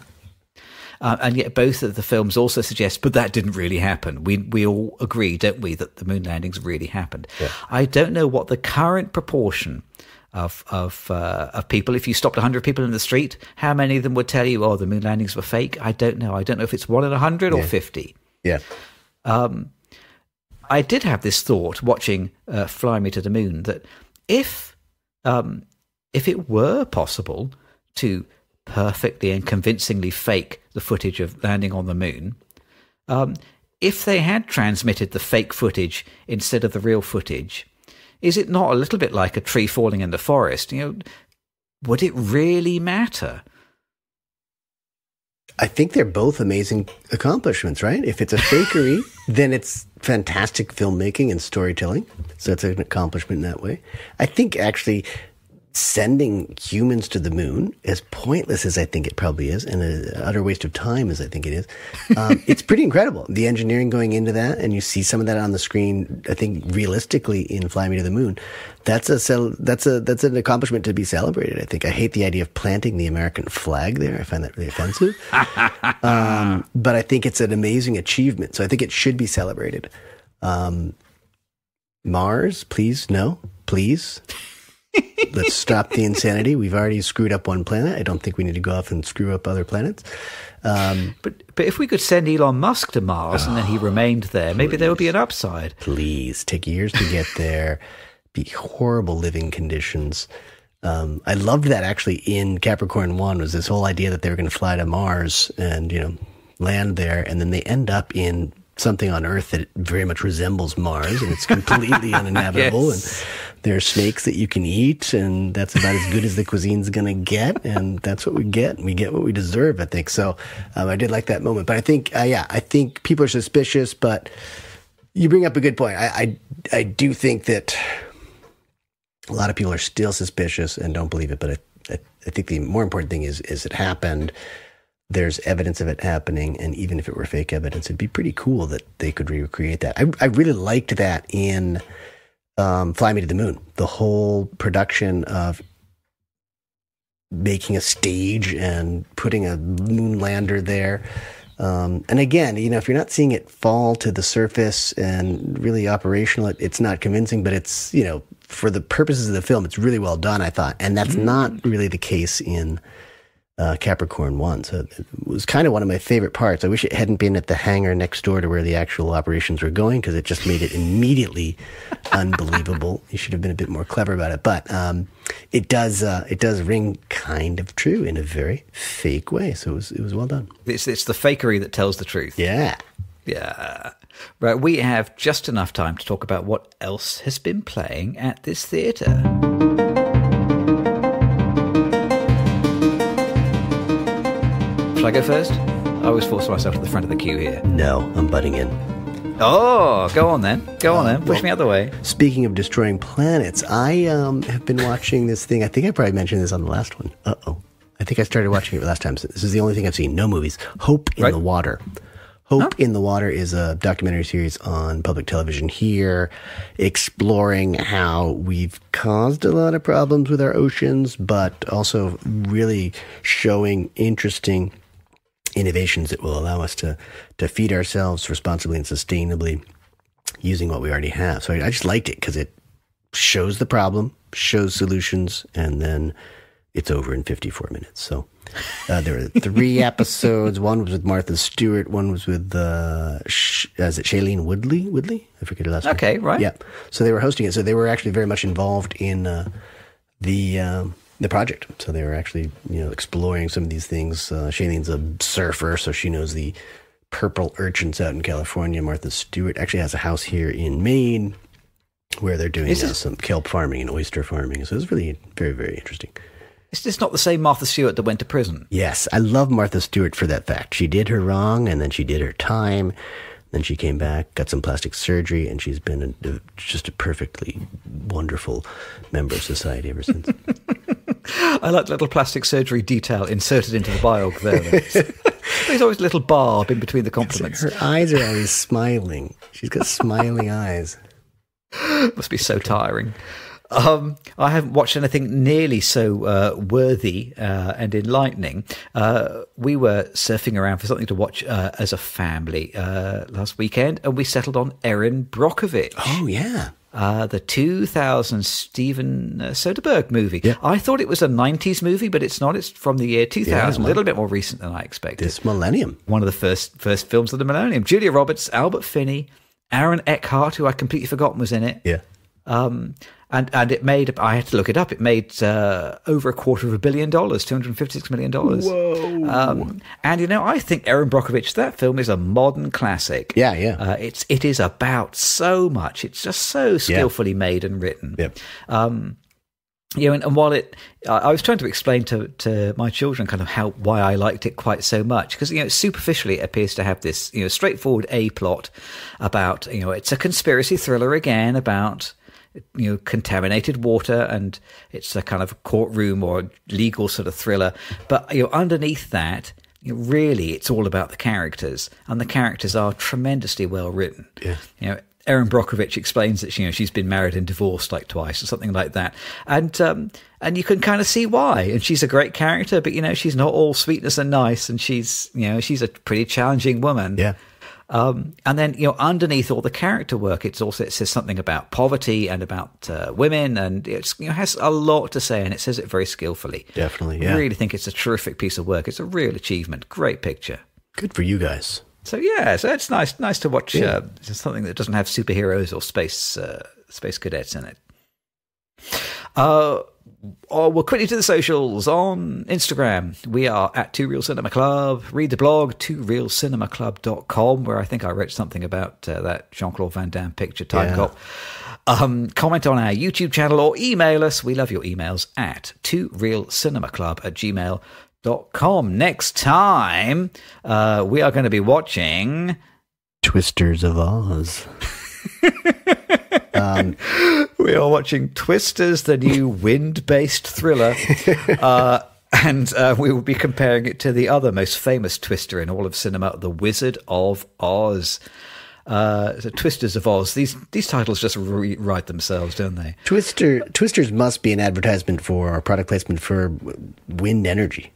And yet both of the films also suggest, but that didn't really happen. We all agree, don't we, that the moon landings really happened. Yeah. I don't know what the current proportion of people, if you stopped 100 people in the street, how many of them would tell you, oh, the moon landings were fake? I don't know. I don't know if it's 1 in 100 or 50. Yeah. I did have this thought watching Fly Me to the Moon that if it were possible to perfectly and convincingly fake the footage of landing on the moon, if they had transmitted the fake footage instead of the real footage, is it not a little bit like a tree falling in the forest? Would it really matter? I think they're both amazing accomplishments, right? If it's a fakery, then it's fantastic filmmaking and storytelling. So it's an accomplishment in that way. I think actually sending humans to the moon, as pointless as I think it probably is, and an utter waste of time as I think it is, it's pretty incredible. The engineering going into that, and you see some of that on the screen, I think realistically in Fly Me to the Moon, that's an accomplishment to be celebrated, I think. I hate the idea of planting the American flag there. I find that really offensive. But I think it's an amazing achievement, so I think it should be celebrated. Mars, please, no, please. Let's stop the insanity. We've already screwed up one planet. I don't think we need to go off and screw up other planets. But if we could send Elon Musk to Mars and then he remained there, maybe there would be an upside. Please, take years to get there. Be horrible living conditions. I loved that actually in Capricorn One, was this whole idea that they were going to fly to Mars and land there, and then they end up in something on Earth that very much resembles Mars, and it's completely uninhabitable. Yes. And there are snakes that you can eat, and that's about as good as the cuisine's going to get, and that's what we get. We get what we deserve, I think. So I did like that moment. But I think, I think people are suspicious, but you bring up a good point. I do think that a lot of people are still suspicious and don't believe it, but I think the more important thing is it happened. There's evidence of it happening, and even if it were fake evidence, it'd be pretty cool that they could recreate that. I really liked that in Fly Me to the Moon. The whole production of making a stage and putting a moon lander there. And again, if you're not seeing it fall to the surface and really operational, it's not convincing, but it's, for the purposes of the film, it's really well done, I thought. And that's not really the case in Capricorn One. So it was kind of one of my favorite parts. I wish it hadn't been at the hangar next door to where the actual operations were going, because it just made it immediately unbelievable. You should have been a bit more clever about it. But it does ring kind of true in a very fake way. So it was well done. It's the fakery that tells the truth. Yeah. Yeah. Right, we have just enough time to talk about what else has been playing at this theatre. Shall I go first? I always force myself to the front of the queue here. No, I'm butting in. Oh, go on then. Push me out the way. Speaking of destroying planets, I have been watching this thing. I think I probably mentioned this on the last one. I think I started watching it last time. So this is the only thing I've seen. No movies. Hope in the Water. Hope in the Water is a documentary series on public television here, exploring how we've caused a lot of problems with our oceans, but also really showing interesting innovations that will allow us to feed ourselves responsibly and sustainably using what we already have. So I just liked it because it shows the problem, shows solutions, and then it's over in 54 minutes. So there were 3 episodes. One was with Martha Stewart. One was with, is it Shailene Woodley? I forget her last name. Okay, right. Yeah. So they were hosting it. So they were actually very much involved in the the project. So they were actually, exploring some of these things. Shailene's a surfer, so she knows the purple urchins out in California. Martha Stewart actually has a house here in Maine where they're doing some kelp farming and oyster farming. So it's really very, very interesting. Is this not the same Martha Stewart that went to prison? Yes, I love Martha Stewart for that fact. She did her wrong, and then she did her time. Then she came back, got some plastic surgery, and she's been just a perfectly wonderful member of society ever since. I like the little plastic surgery detail inserted into the biog there. There's always a little barb in between the compliments. Her eyes are always smiling. She's got smiling eyes. Must be so tiring. I haven't watched anything nearly so worthy and enlightening. We were surfing around for something to watch as a family last weekend, and we settled on Erin Brockovich. Oh, yeah. The 2000 Steven Soderbergh movie. Yeah. I thought it was a 90s movie, but it's not. It's from the year 2000, Yeah, a little bit more recent than I expected. This millennium. One of the first films of the millennium. Julia Roberts, Albert Finney, Aaron Eckhart, who I completely forgotten was in it. Yeah. And it made, I had to look it up, it made over $250 million, $256 million. Whoa. And, I think Erin Brockovich, that film is a modern classic. Yeah, yeah. It is about so much. It's just so skillfully made and written. Yep. And while I was trying to explain to my children kind of why I liked it quite so much, because superficially it appears to have this straightforward A plot about it's a conspiracy thriller again about contaminated water, and it's a kind of courtroom or legal sort of thriller. But underneath that, really, it's all about the characters, and the characters are tremendously well written. Yeah. Erin Brockovich explains that she's been married and divorced like twice or something like that, and you can kind of see why. And she's a great character, but she's not all sweetness and nice, and she's a pretty challenging woman. Yeah. And then underneath all the character work, it says something about poverty and about women, and it has a lot to say, and it says it very skillfully. Definitely, yeah. I really think it's a terrific piece of work. It's a real achievement. Great picture. Good for you guys. So so it's nice to watch something that doesn't have superheroes or space cadets in it. We'll quickly to the socials. On Instagram, we are at Two Real Cinema Club. Read the blog, tworealcinemaclub.com, where I think I wrote something about that Jean-Claude Van Damme picture, Time Cop. Comment on our YouTube channel or email us. We love your emails at tworealcinemaclub@gmail.com. Next time, we are going to be watching Twisters of Oz. We are watching Twisters, the new wind-based thriller, and we will be comparing it to the other most famous twister in all of cinema, The Wizard of Oz. So Twisters of Oz. These titles just rewrite themselves, don't they? Twisters must be an advertisement for or product placement for wind energy.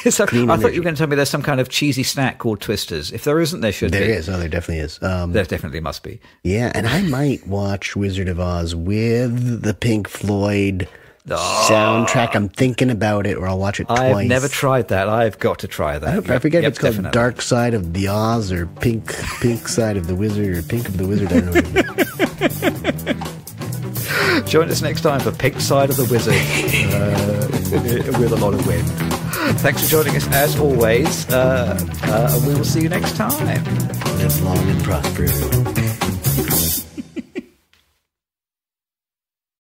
So, I thought you were going to tell me there's some kind of cheesy snack called Twisters. If there isn't, there should be. There is. Oh, there definitely is. There definitely must be. Yeah, and I might watch Wizard of Oz with the Pink Floyd soundtrack. I'm thinking about it, or I'll watch it twice. I've never tried that. I've got to try that. I forget if it's called definitely. Dark Side of the Oz or Pink Side of the Wizard or Pink of the Wizard. I don't know. Join us next time for Pink Side of the Wizard with a lot of wind. Thanks for joining us as always. We will see you next time. Live long and prosper.